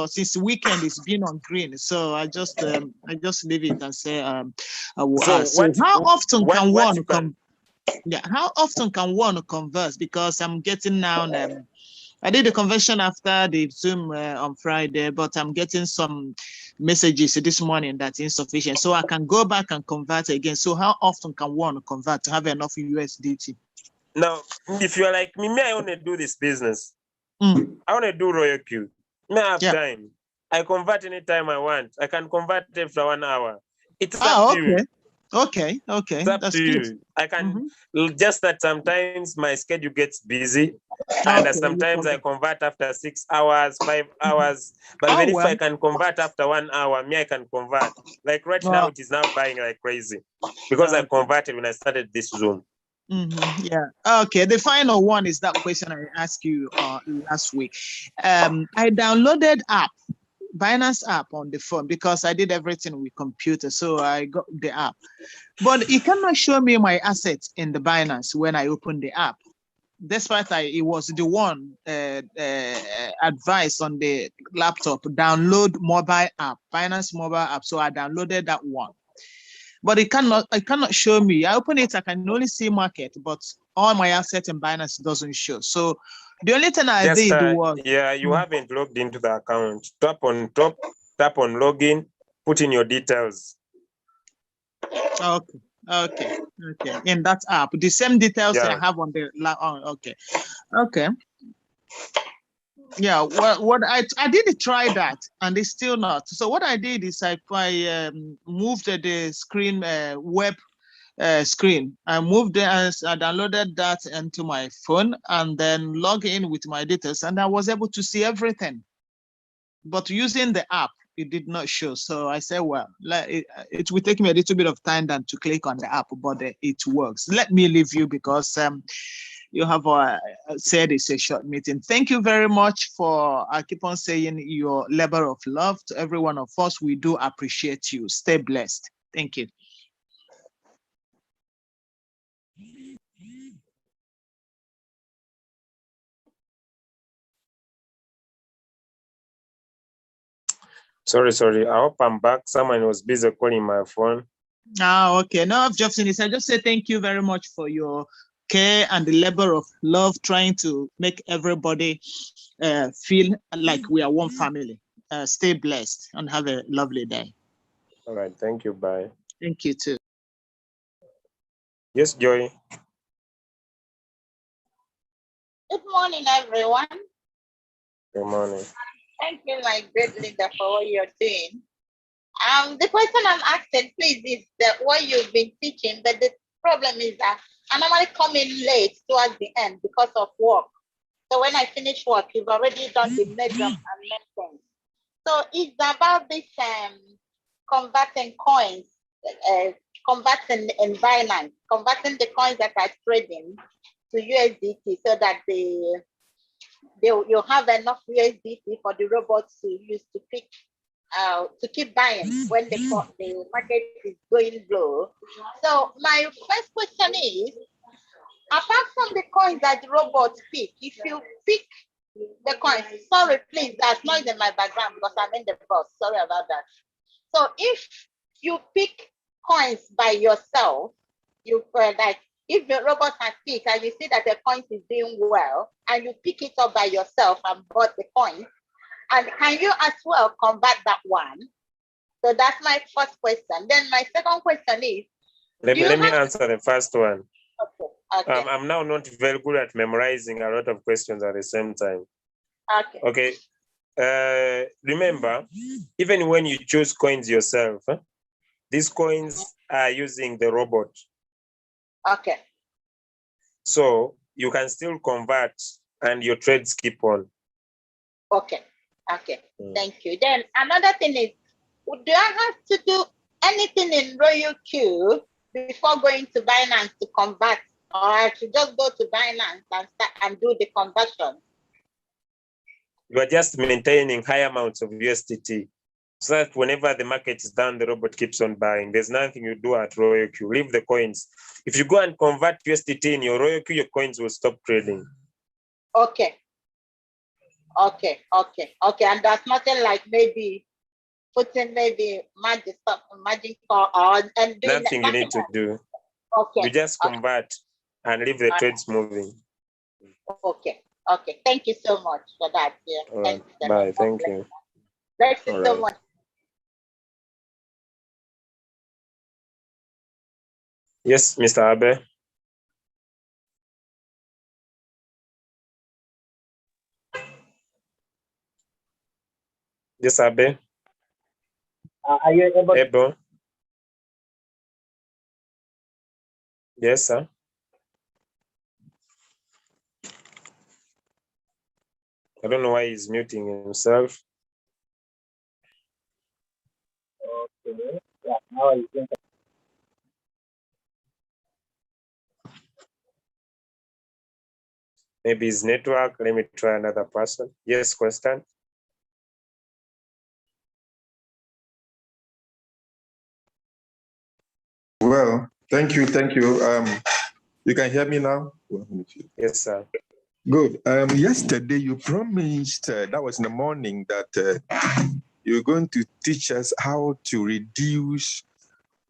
since the weekend it's been on green. So I just leave it and say how often can one converse? Because I'm getting now I did the conversion after the Zoom on Friday, but I'm getting some messages this morning that's insufficient. So I can go back and convert again. So how often can one convert to have enough USDT? Now, if you're like me, I want to do this business. I want to do Royalq. I have time. I convert anytime I want. I can convert after 1 hour. It's up to you. Okay. That's good. You. I can just that sometimes my schedule gets busy, and sometimes I convert after 6 hours, 5 hours. But even if I can convert after 1 hour, I can convert. Like right now, it is now buying like crazy because I converted when I started this Zoom. Yeah. Okay. The final one is that question I asked you last week. I downloaded Binance app on the phone because I did everything with computer, so I got the app, but it cannot show me my assets in the Binance when I open the app. Despite it was the one advice on the laptop, download mobile app, Binance mobile app. So I downloaded that one, but it cannot show me. I open it, I can only see market, but all my assets in Binance doesn't show. So the only thing I did was you haven't logged into the account. Tap on login, put in your details. Okay. In that app, the same details I have on the okay. Yeah, what I did try that and it's still not. So what I did is I moved the screen web screen. I moved it and I downloaded that into my phone and then log in with my details and I was able to see everything. But using the app, it did not show. So I said, well, it will take me a little bit of time than to click on the app, but it works. Let me leave you because you have said it's a short meeting. Thank you very much for, I keep on saying, your labor of love to every one of us. We do appreciate you. Stay blessed. Thank you. Sorry. I hope I'm back. Someone was busy calling my phone. Okay. No, I've just finished. I just say thank you very much for your care and the labor of love, trying to make everybody feel like we are one family. Stay blessed and have a lovely day. All right. Thank you. Bye. Thank you too. Yes, Joy. Good morning, everyone. Good morning. Thank you, my great leader, for what you're doing. The question I'm asking, please, is that what you've been teaching, but the problem is that I normally come in late towards the end because of work. So when I finish work, you've already done the major and main things. So it's about this converting coins, converting in Binance, converting the coins that are trading to USDT so that you'll have enough USDT for the robots to use to pick to keep buying when the market is going low. So my first question is, apart from the coins that the robots pick, if you pick the coins, sorry, please, there's noise in my background because I'm in the bus. Sorry about that. So if you pick coins by yourself, you like if the robot has picked and you see that the coin is doing well, and you pick it up by yourself and bought the coin, and can you as well convert that one? So that's my first question. Then my second question is, let me answer the first one. Okay. I'm now not very good at memorizing a lot of questions at the same time. Okay. Remember, even when you choose coins yourself, these coins are using the robot. Okay. So you can still convert and your trades keep on. Okay. Thank you. Then another thing is, do I have to do anything in Royalq before going to Binance to convert, or I should just go to Binance and start and do the conversion? You are just maintaining high amounts of USDT so that whenever the market is down, the robot keeps on buying. There's nothing you do at Royalq. Leave the coins. If you go and convert USDT in your Royalq, your coins will stop trading. Okay. And that's nothing like maybe putting maybe magic call or and doing nothing you need to do. Okay. You just convert and leave the trades moving. Okay. Thank you so much for that. Yeah. Thank you. Bye. Thank you. Thank you so much. Yes, Mr. Abe. Yes, Abe. Are you able? Yes, sir. I don't know why he's muting himself. Okay. Yeah, now I think. Maybe his network. Let me try another person. Yes, question. Well, thank you. You can hear me now? Yes, sir. Good. Yesterday you promised, that was in the morning, that you're going to teach us how to reduce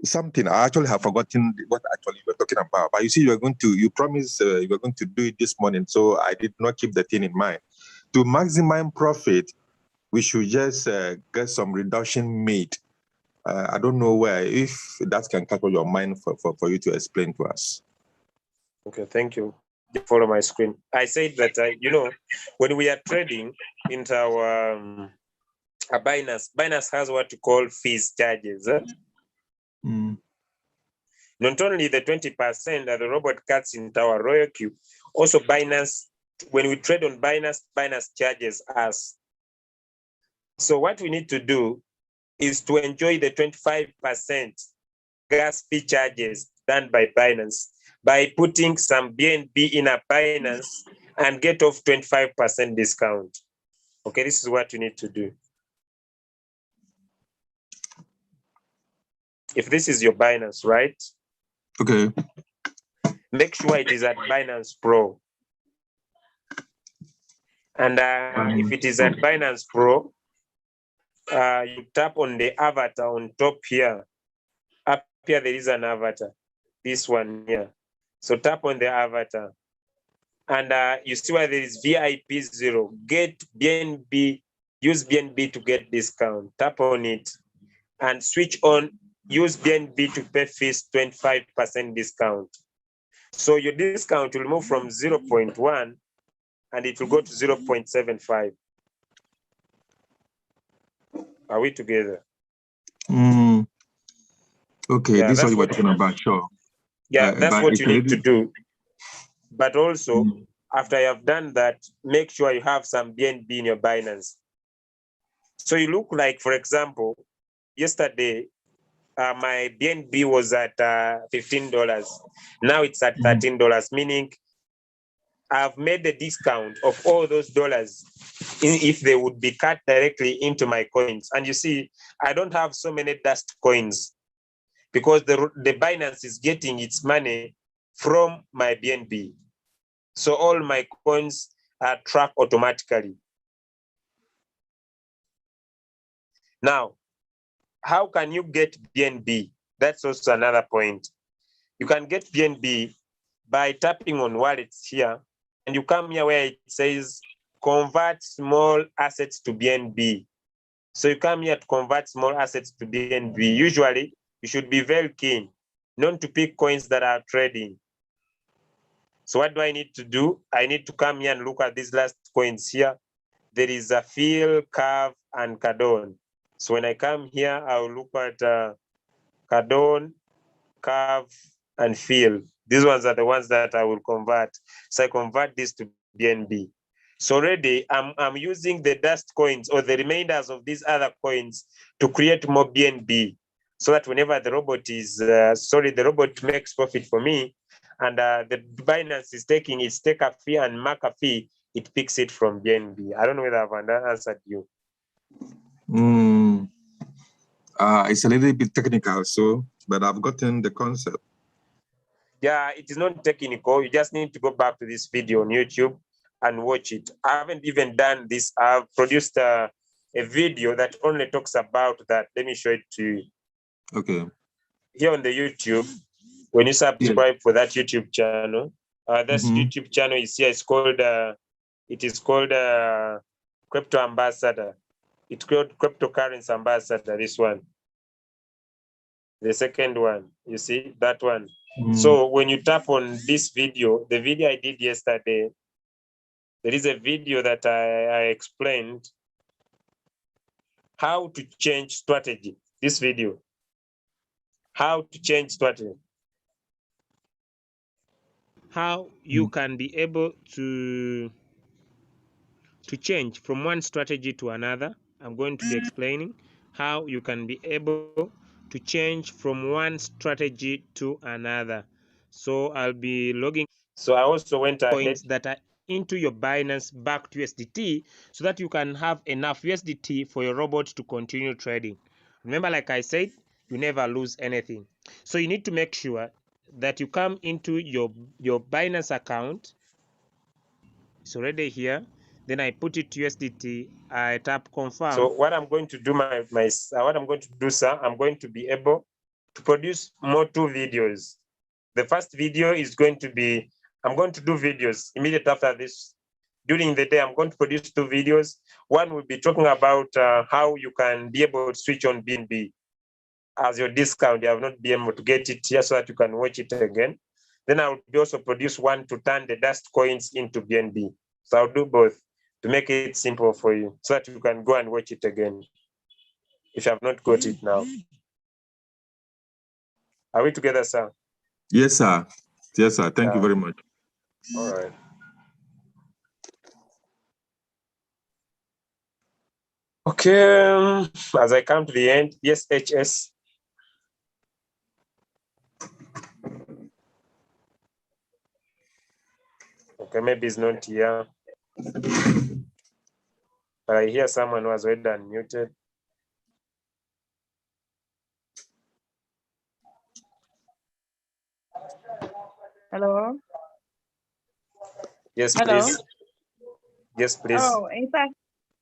something. I actually have forgotten what actually you were talking about. But you see, you promised you were going to do it this morning, so I did not keep the thing in mind. To maximize profit, we should just get some reduction made. I don't know where, if that can capture your mind for you to explain to us. Okay, thank you. Follow my screen. I said that, when we are trading into our Binance has what you call fees charges. Not only the 20% that the robot cuts into our Royalq, also Binance, when we trade on Binance charges us. So what we need to do is to enjoy the 25% gas fee charges done by Binance by putting some BNB in a Binance and get off 25% discount. Okay, this is what you need to do. If this is your Binance, right? Okay. Make sure it is at Binance Pro. And if it is at Binance Pro, you tap on the avatar on top here. Up here, there is an avatar. This one here. So tap on the avatar. And you see where there is VIP 0. Get BNB, use BNB to get discount. Tap on it and switch on, use BNB to pay fees 25% discount. So your discount will move from 0.1 and it will go to 0.75. Are we together? Okay, Yeah, this is that's what we're what talking about, sure. Yeah, that's but what it's you need to already- do. But also, after you have done that, make sure you have some BNB in your Binance. So you look like, for example, yesterday, my BNB was at $15. Now it's at $13, meaning I've made the discount of all those dollars if they would be cut directly into my coins. And you see, I don't have so many dust coins because the Binance is getting its money from my BNB. So all my coins are tracked automatically. Now, how can you get BNB? That's also another point. You can get BNB by tapping on wallets here, and you come here where it says convert small assets to BNB. So you come here to convert small assets to BNB. Usually, you should be very keen not to pick coins that are trading. So what do I need to do? I need to come here and look at these last coins here. There is a Feel, Curve, and Cardone. So when I come here, I'll look at Cardone, Curve, and Feel. These ones are the ones that I will convert. So I convert this to BNB. So already I'm using the dust coins or the remainders of these other coins to create more BNB, so that whenever the robot is, the robot makes profit for me, and the Binance is taking its take a fee and mark a fee, it picks it from BNB. I don't know whether I've answered you. It's a little bit technical, so, but I've gotten the concept. Yeah, it is not technical. You just need to go back to this video on YouTube and watch it. I haven't even done this. I've produced a video that only talks about that. Let me show it to you. Okay. Here on the YouTube, when you subscribe for that YouTube channel, this YouTube channel is here. It's called, Crypto Ambassador. It's called Cryptocurrency Ambassador, this one. The second one, you see, that one. So when you tap on this video, the video I did yesterday, there is a video that I explained how to change strategy. This video, how to change strategy. How you can be able to change from one strategy to another. I'm going to be explaining how you can be able to change from one strategy to another. So I'll be logging. So I also went ahead coins that are into your Binance back to USDT, so that you can have enough USDT for your robot to continue trading. Remember, like I said, you never lose anything. So you need to make sure that you come into your Binance account. It's already here. Then I put it to USDT. I tap confirm. So what I'm going to do, what I'm going to do, sir, I'm going to be able to produce more 2 videos. The first video is going to be, I'm going to do videos immediately after this. During the day, I'm going to produce 2 videos. One will be talking about how you can be able to switch on BNB as your discount. You have not been able to get it here, so that you can watch it again. Then I will also produce one to turn the dust coins into BNB. So I'll do both to make it simple for you, so that you can go and watch it again if you have not got it now. Are we together, sir? Yes, sir. Yes, sir. Thank you very much. All right. Okay, as I come to the end, yes, HS. Okay, maybe it's not here. But I hear someone was already unmuted. Hello. Yes, Hello. please. Yes, please. Oh, in fact,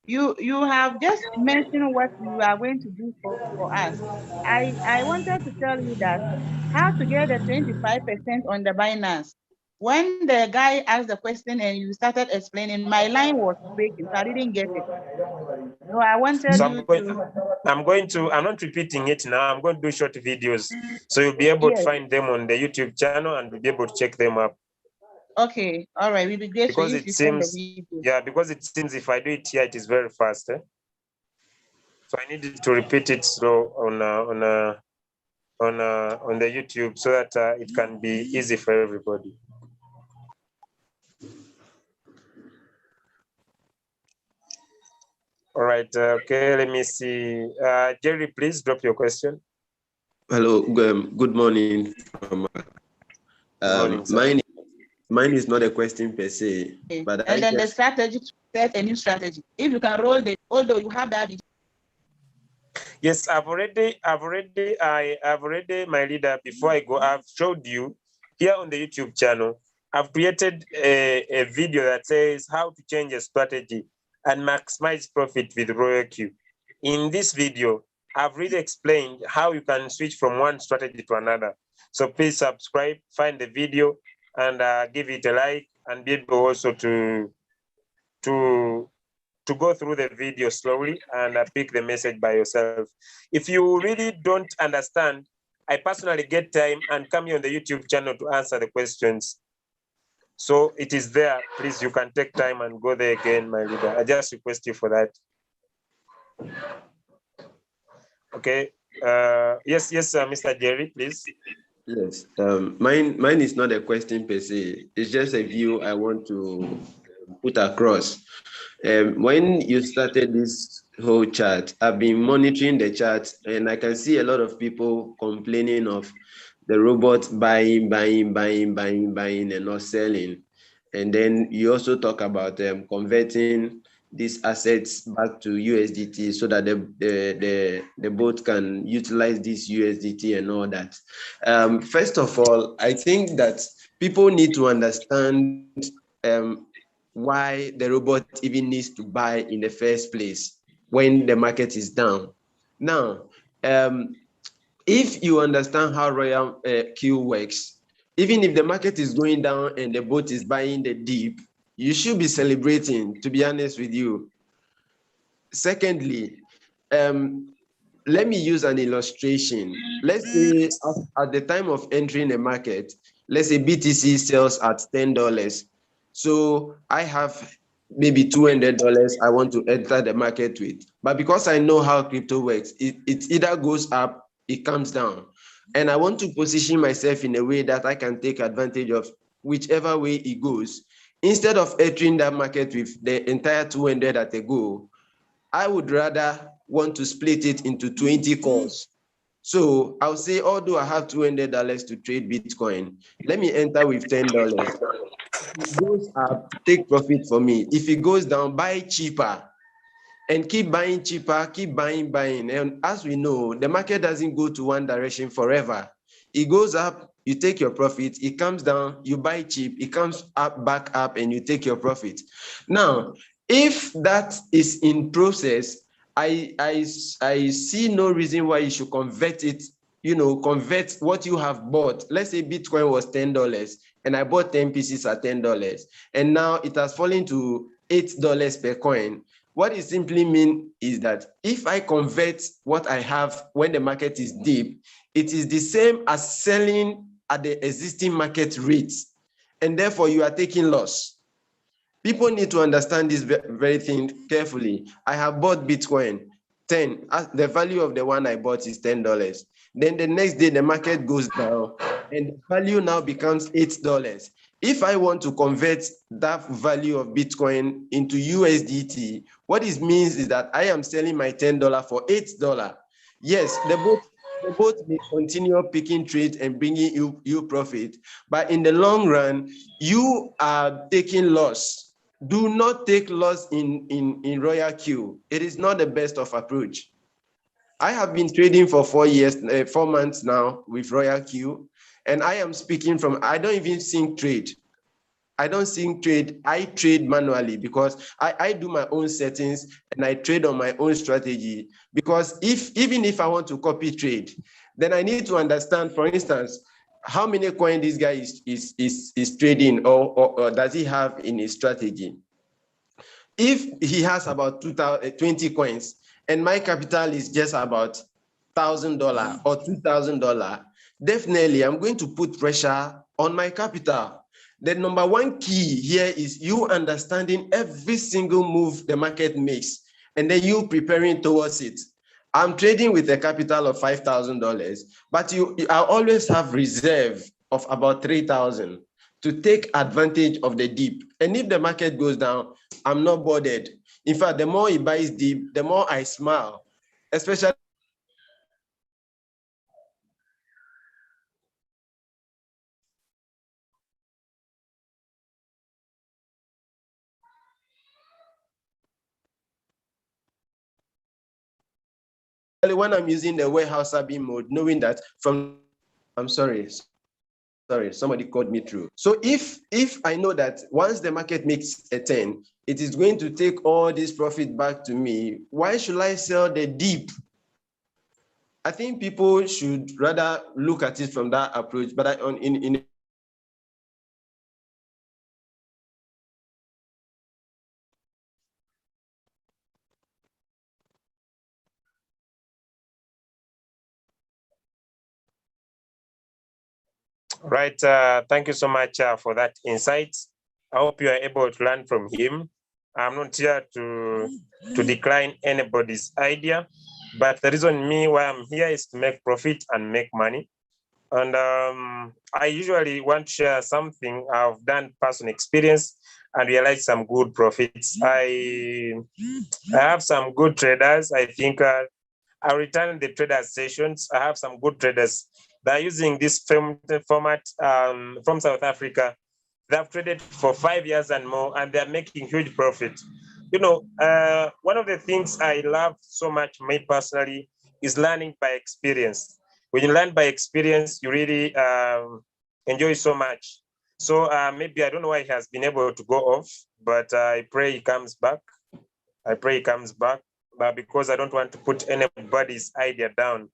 you have just mentioned what you are going to do for us. I wanted to tell you that how to get the 25% on the Binance. When the guy asked the question and you started explaining, my line was breaking, so I didn't get it. So I wanted So you to. I'm not repeating it now. I'm going to do short videos. So you'll be able to find them on the YouTube channel and you'll be able to check them up. Okay, all right, we'll be grateful Because if it you send the seems, video. yeah, because it seems if I do it here, it is very fast. So I needed to repeat it slow on the YouTube so that it can be easy for everybody. All right, okay, let me see. Jerry, please drop your question. Hello, good morning. Morning, mine is not a question per se, but and then the strategy to set a new strategy. If you can roll the, although you have that. Yes, I've already, my leader, before I go, I've showed you here on the YouTube channel, I've created a video that says how to change a strategy and maximize profit with Royalq. In this video, I've really explained how you can switch from one strategy to another. So please subscribe, find the video, and give it a like, and be able also to go through the video slowly and pick the message by yourself. If you really don't understand, I personally get time and come here on the YouTube channel to answer the questions. So it is there. Please, you can take time and go there again, my leader. I just request you for that. Okay. Yes, Mr. Jerry, please. Yes. Mine is not a question per se. It's just a view I want to put across. When you started this whole chat, I've been monitoring the chat, and I can see a lot of people complaining of the robot buying, and not selling. And then you also talk about converting these assets back to USDT so that the boat can utilize this USDT and all that. First of all, I think that people need to understand why the robot even needs to buy in the first place when the market is down. Now, if you understand how Royalq works, even if the market is going down and the boat is buying the dip, you should be celebrating, to be honest with you. Secondly, let me use an illustration. Let's say at the time of entering the market, let's say BTC sells at $10. So I have maybe $200 I want to enter the market with. But because I know how crypto works, it either goes up, it comes down. And I want to position myself in a way that I can take advantage of whichever way it goes. Instead of entering that market with the entire 200 at a go, I would rather want to split it into 20 calls. So I'll say, although I have $200 to trade Bitcoin, let me enter with $10. If it goes up, take profit for me. If it goes down, buy cheaper and keep buying cheaper, keep buying. And as we know, the market doesn't go to one direction forever. It goes up, you take your profit. It comes down, you buy cheap. It comes up, back up, and you take your profit. Now, if that is in process, I see no reason why you should convert it, convert what you have bought. Let's say Bitcoin was $10 and I bought 10 pieces at $10, and now it has fallen to $8 per coin. What it simply means is that if I convert what I have when the market is deep, it is the same as selling at the existing market rates, and therefore you are taking loss. People need to understand this very thing carefully. I have bought Bitcoin 10. The value of the one I bought is $10. Then the next day the market goes down and the value now becomes $8. if I want to convert that value of Bitcoin into USDT, what it means is that I am selling my $10 for $8. Yes, the both may continue picking trade and bringing you profit, but in the long run, you are taking loss. Do not take loss in Royalq. It is not the best of approach. I have been trading for 4 months now with Royalq, and I am speaking from, I don't even sync trade. I don't sync trade. I trade manually because I do my own settings and I trade on my own strategy. Because even if I want to copy trade, then I need to understand, for instance, how many coins this guy is trading or does he have in his strategy. If he has about 20 coins and my capital is just about $1,000 or $2,000, definitely I'm going to put pressure on my capital. The number one key here is you understanding every single move the market makes and then you preparing towards it. I'm trading with a capital of $5,000, but I always have reserve of about 3,000 to take advantage of the dip. And if the market goes down, I'm not bothered. In fact, the more it buys deep, the more I smile, especially when I'm using the warehouse beam mode, knowing that I'm sorry, somebody called me through. So if I know that once the market makes a 10, it is going to take all this profit back to me, why should I sell the dip? I think people should rather look at it from that approach, but in Right. Thank you so much for that insight. I hope you are able to learn from him. I'm not here to decline anybody's idea, but the reason why I'm here is to make profit and make money. And I usually want to share something I've done personal experience and realize some good profits. I have some good traders. I think I return the traders sessions. I have some good traders that are using this format from South Africa. They've traded for 5 years and more, and they're making huge profit. You know, one of the things I love so much, me personally, is learning by experience. When you learn by experience, you really enjoy so much. So maybe I don't know why he has been able to go off, but I pray he comes back. I pray he comes back, but because I don't want to put anybody's idea down.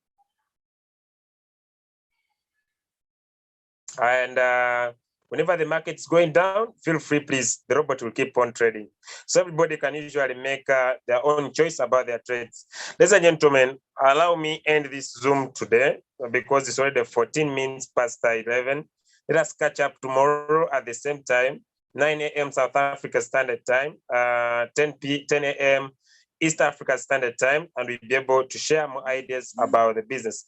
And whenever the market's going down, feel free, please. The robot will keep on trading. So everybody can usually make their own choice about their trades. Ladies and gentlemen, allow me end this Zoom today because it's already 14 minutes past 11. Let us catch up tomorrow at the same time, 9 a.m. South Africa Standard Time, 10 a.m. East Africa Standard Time, and we'll be able to share more ideas about the business.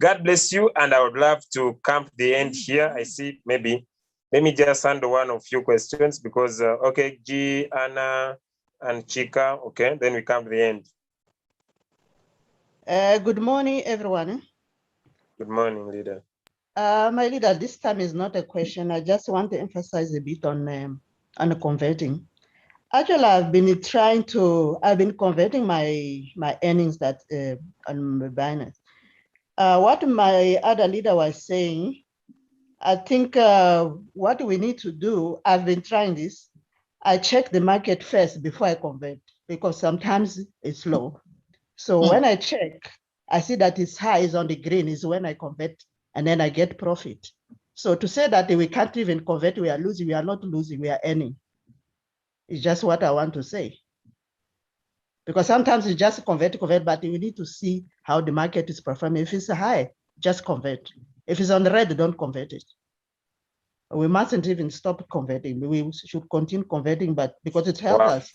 God bless you, and I would love to come to the end here. I see maybe, let me just handle one of few questions because, okay, G, Anna, and Chika, okay, then we come to the end. Good morning, everyone. Good morning, leader. My leader, this time is not a question. I just want to emphasize a bit on converting. Actually, I've been converting my earnings that on my Binance. What my other leader was saying, I think what we need to do, I've been trying this. I check the market first before I convert because sometimes it's low. So when I check, I see that it's high, is on the green, is when I convert, and then I get profit. So to say that we can't even convert, we are losing, we are not losing, we are earning. It's just what I want to say. Because sometimes you just convert, but we need to see how the market is performing. If it's high, just convert. If it's on the red, don't convert it. We mustn't even stop converting. We should continue converting, but because it helped us.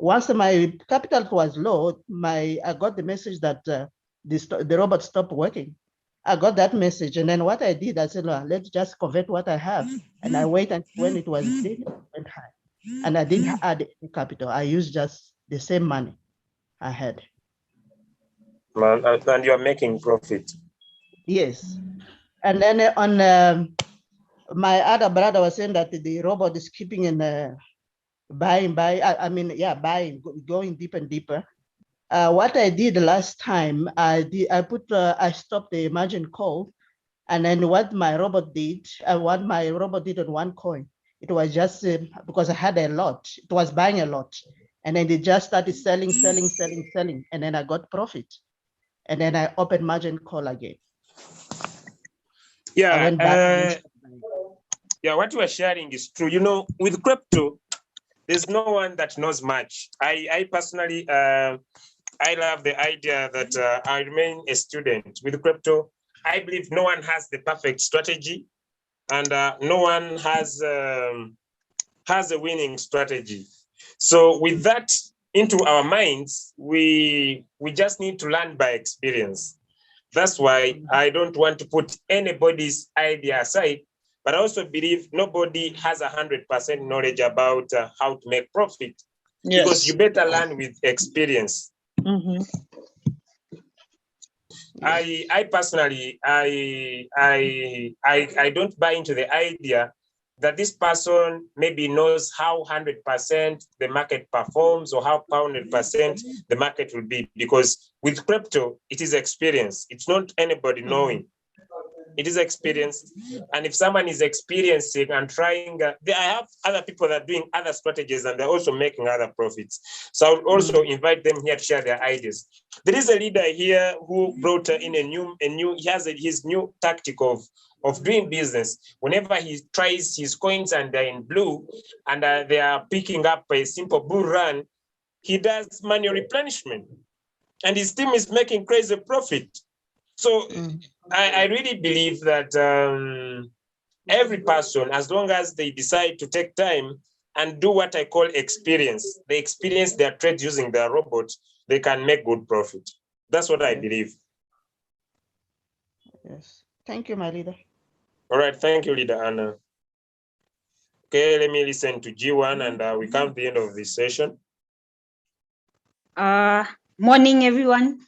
Once my capital was low, I got the message that the robot stopped working. I got that message. And then what I did, I said, well, let's just convert what I have. And I wait until when it was big, it went high. And I didn't add any capital. I used just the same money I had. And you're making profit. Yes. And then on my other brother was saying that the robot is keeping in buying, going deeper and deeper. What I did last time, I stopped the margin call, and then what my robot did on one coin, it was just because I had a lot, it was buying a lot, and then they just started selling, and then I got profit, and then I opened margin call again. I went back. Yeah, what you are sharing is true. You know, with crypto, there's no one that knows much. I personally, I love the idea that I remain a student. With crypto, I believe no one has the perfect strategy, and no one has a winning strategy. So with that into our minds, we just need to learn by experience. That's why I don't want to put anybody's idea aside, but I also believe nobody has 100% knowledge about how to make profit. Yes. Because you better learn with experience. Mm-hmm. I personally, I don't buy into the idea that this person maybe knows how 100% the market performs or how 100% the market will be, because with crypto, it is experience. It's not anybody knowing. It is experience. And if someone is experiencing and trying, I have other people that are doing other strategies and they're also making other profits. So I would also invite them here to share their ideas. There is a leader here who brought in he has his new tactic of doing business. Whenever he tries his coins and they're in blue and they are picking up a simple bull run, he does manual replenishment and his team is making crazy profit. So I really believe that every person, as long as they decide to take time and do what I call experience, they experience their trades using their robot, they can make good profit. That's what I believe. Yes. Thank you, my leader. All right. Thank you, Leader Anna. Okay, let me listen to G1 and we come to the end of this session. Morning, everyone.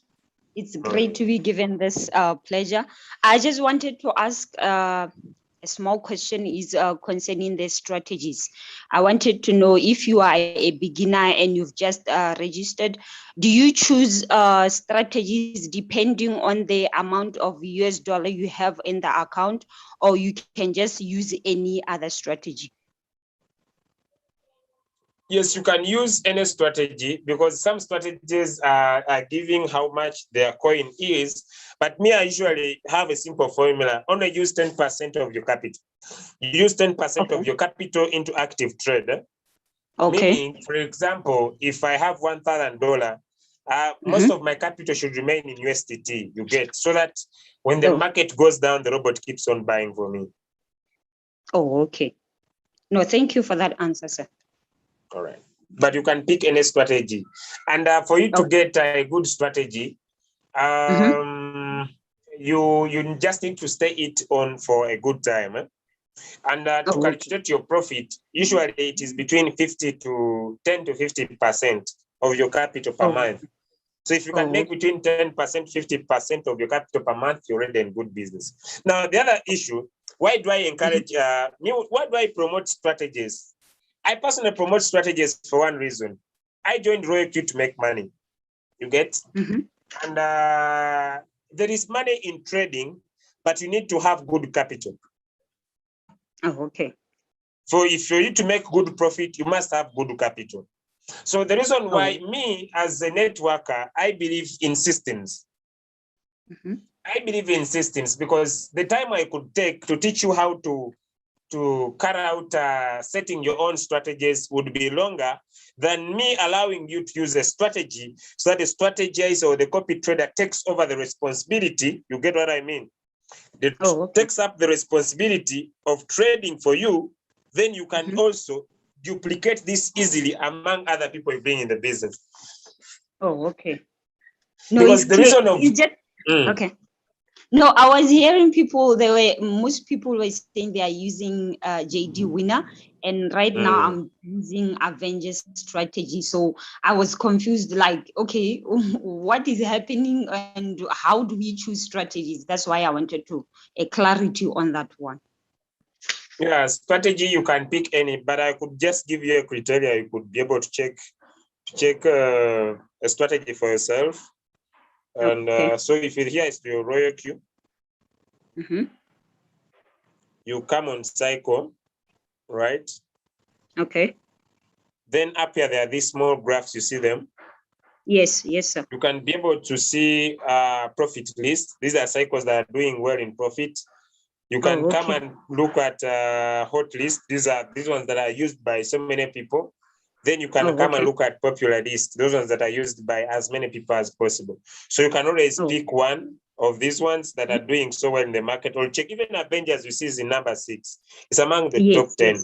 It's great to be given this pleasure. I just wanted to ask a small question is concerning the strategies. I wanted to know if you are a beginner and you've just registered, do you choose strategies depending on the amount of US dollar you have in the account, or you can just use any other strategy? Yes, you can use any strategy because some strategies are giving how much their coin is. But me, I usually have a simple formula. Only use 10% of your capital. You use 10% of your capital into active trade. Okay. Meaning, for example, if I have $1,000, most of my capital should remain in USDT, you get, so that when the market goes down, the robot keeps on buying for me. Oh, okay. No, thank you for that answer, sir. All right. But you can pick any strategy. And for you to get a good strategy, you just need to stay it on for a good time. And to calculate your profit, usually it is between 10 to 50% of your capital per month. So if you can make between 10%, 50% of your capital per month, you're already in good business. Now, the other issue, why do I encourage, why do I promote strategies? I personally promote strategies for one reason. I joined Royalq to make money. You get? And there is money in trading, but you need to have good capital. Oh, okay. So if for you to make good profit, you must have good capital. So the reason why me as a networker, I believe in systems. I believe in systems because the time I could take to teach you how to carry out setting your own strategies would be longer than me allowing you to use a strategy so that the strategist or the copy trader takes over the responsibility. You get what I mean? It takes up the responsibility of trading for you. Then you can also duplicate this easily among other people you bring in the business. Oh, okay. No, because the reason of okay. No, I was hearing people, most people were saying they are using JD Winner, and right now I'm using Avengers strategy. So I was confused, like, okay, what is happening and how do we choose strategies? That's why I wanted to a clarity on that one. Yeah, strategy, you can pick any, but I could just give you a criteria. You could be able to check a strategy for yourself. And Okay. so if it here is your Royalq, you come on cycle, right? Okay. Then up here, there are these small graphs, you see them? Yes, sir. You can be able to see profit list. These are cycles that are doing well in profit. You can come and look at hot list. These ones that are used by so many people. Then you can come and look at popular list. Those ones that are used by as many people as possible. So you can always pick one of these ones that are doing so well in the market, or check even Avengers, you see is in number 6. It's among the top 10.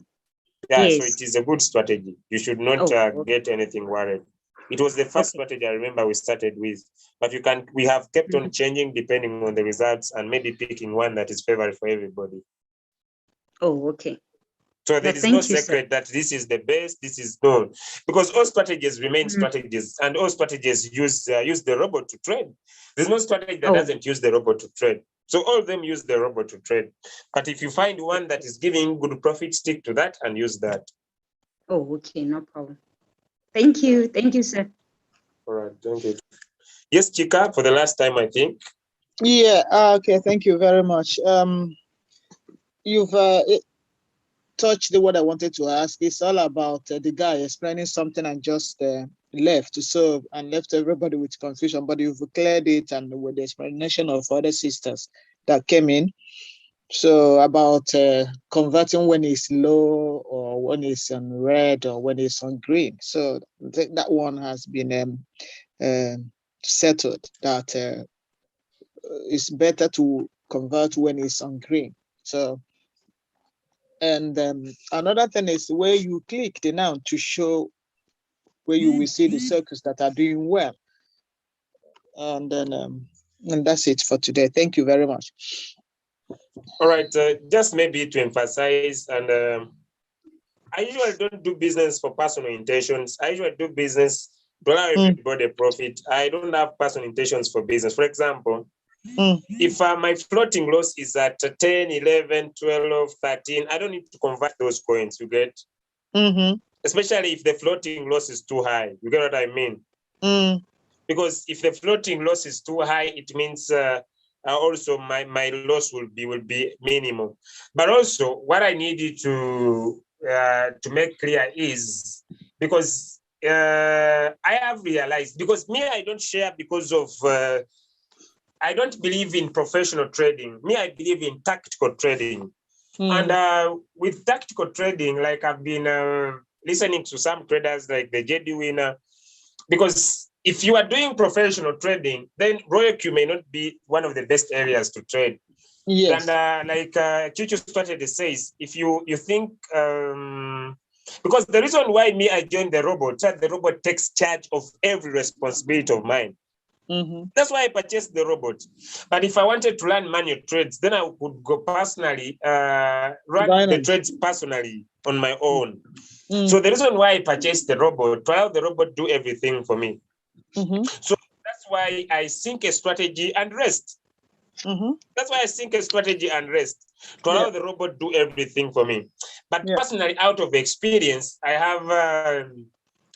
Yeah, so it is a good strategy. You should not get anything worried. It was the first strategy I remember we started with, but we have kept on changing depending on the results and maybe picking one that is favorable for everybody. Oh, okay. So there is no secret that this is the best, this is no, because all strategies remain strategies, and all strategies use the robot to trade. There's no strategy that doesn't use the robot to trade. So all of them use the robot to trade. But if you find one that is giving good profit, stick to that and use that. Oh, okay, no problem. Thank you, sir. All right, thank you. Yes, Chika, for the last time, I think. Yeah, okay, thank you very much. You've touched what I wanted to ask. It's all about the guy explaining something and just left everybody with confusion, but you've cleared it and with the explanation of other sisters that came in. So about converting when it's low or when it's on red or when it's on green. So that one has been settled, that it's better to convert when it's on green. So, and another thing is where you click the now to show where you will see the circles that are doing well. And then and that's it for today. Thank you very much. All right, just maybe to emphasize, and I usually don't do business for personal intentions. I usually do business to allow everybody a profit. I don't have personal intentions for business. For example, if my floating loss is at 10, 11, 12, 13, I don't need to convert those coins, you get? Especially if the floating loss is too high. You get what I mean? Because if the floating loss is too high, it means also my loss will be minimal. But also what I need you to make clear is, because I have realized, because me, I don't share because of I don't believe in professional trading. Me, I believe in tactical trading. And with tactical trading, like I've been listening to some traders like the JD Winner, because if you are doing professional trading, then Royalq may not be one of the best areas to trade. Yes. And like Chicho strategy says, if you think, because the reason why me, I joined the robot takes charge of every responsibility of mine. That's why I purchased the robot. But if I wanted to learn manual trades, then I could go personally, run the trades personally on my own. So the reason why I purchased the robot, to have the robot do everything for me. So that's why I sync a strategy and rest. That's why I sync a strategy and rest, to allow the robot do everything for me. But personally, out of experience, I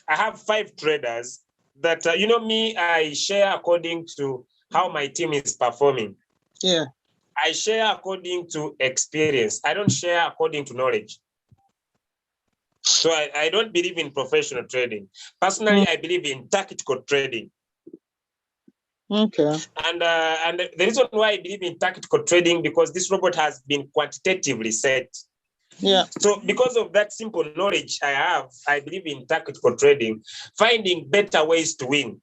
have 5 traders that, you know me, I share according to how my team is performing. Yeah. I share according to experience. I don't share according to knowledge. So I don't believe in professional trading. Personally, I believe in tactical trading. Okay. And the reason why I believe in tactical trading, because this robot has been quantitatively set. Yeah. So because of that simple knowledge I have, I believe in tactical trading, finding better ways to win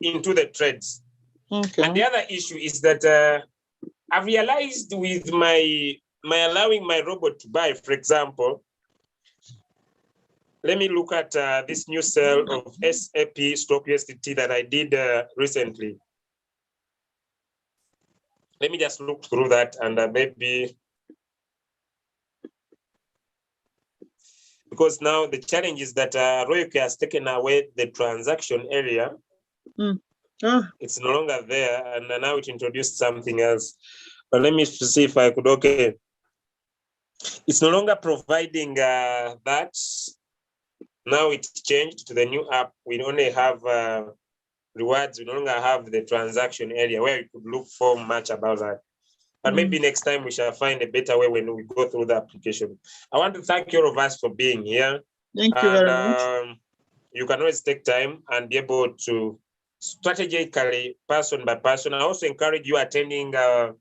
into the trades. Okay. And the other issue is that I've realized with my allowing my robot to buy, for example, let me look at this new sale of SAP stock USDT that I did recently. Let me just look through that and maybe, because now the challenge is that Royalq has taken away the transaction area. It's no longer there, and now it introduced something else. But let me see if I could, okay. It's no longer providing that. Now it's changed to the new app. We only have rewards. We no longer have the transaction area where you could look for much about that. But maybe next time we shall find a better way when we go through the application. I want to thank all of us for being here. Thank you very much. You can always take time and be able to strategically, person by person. I also encourage you attending the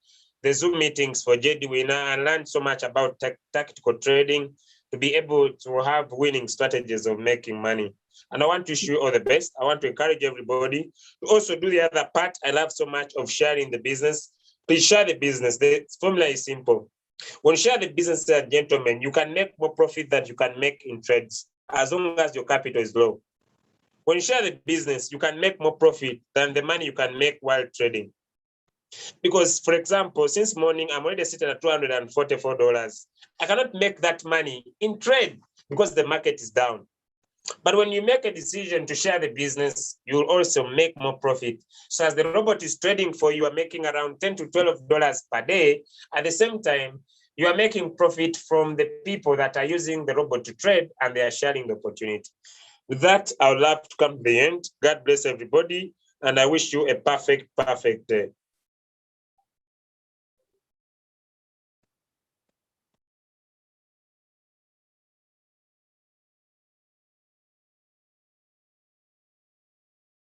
Zoom meetings for JD Winner and learn so much about tactical trading to be able to have winning strategies of making money. And I want to wish you all the best. I want to encourage everybody to also do the other part. I love so much of sharing the business. Please share the business. The formula is simple. When you share the business, gentlemen, you can make more profit than you can make in trades as long as your capital is low. When you share the business, you can make more profit than the money you can make while trading. Because, for example, since morning, I'm already sitting at $244. I cannot make that money in trade because the market is down. But when you make a decision to share the business, you'll also make more profit. So as the robot is trading for you, you are making around $10 to $12 per day. At the same time, you are making profit from the people that are using the robot to trade and they are sharing the opportunity. With that, I would love to come to the end. God bless everybody. And I wish you a perfect day.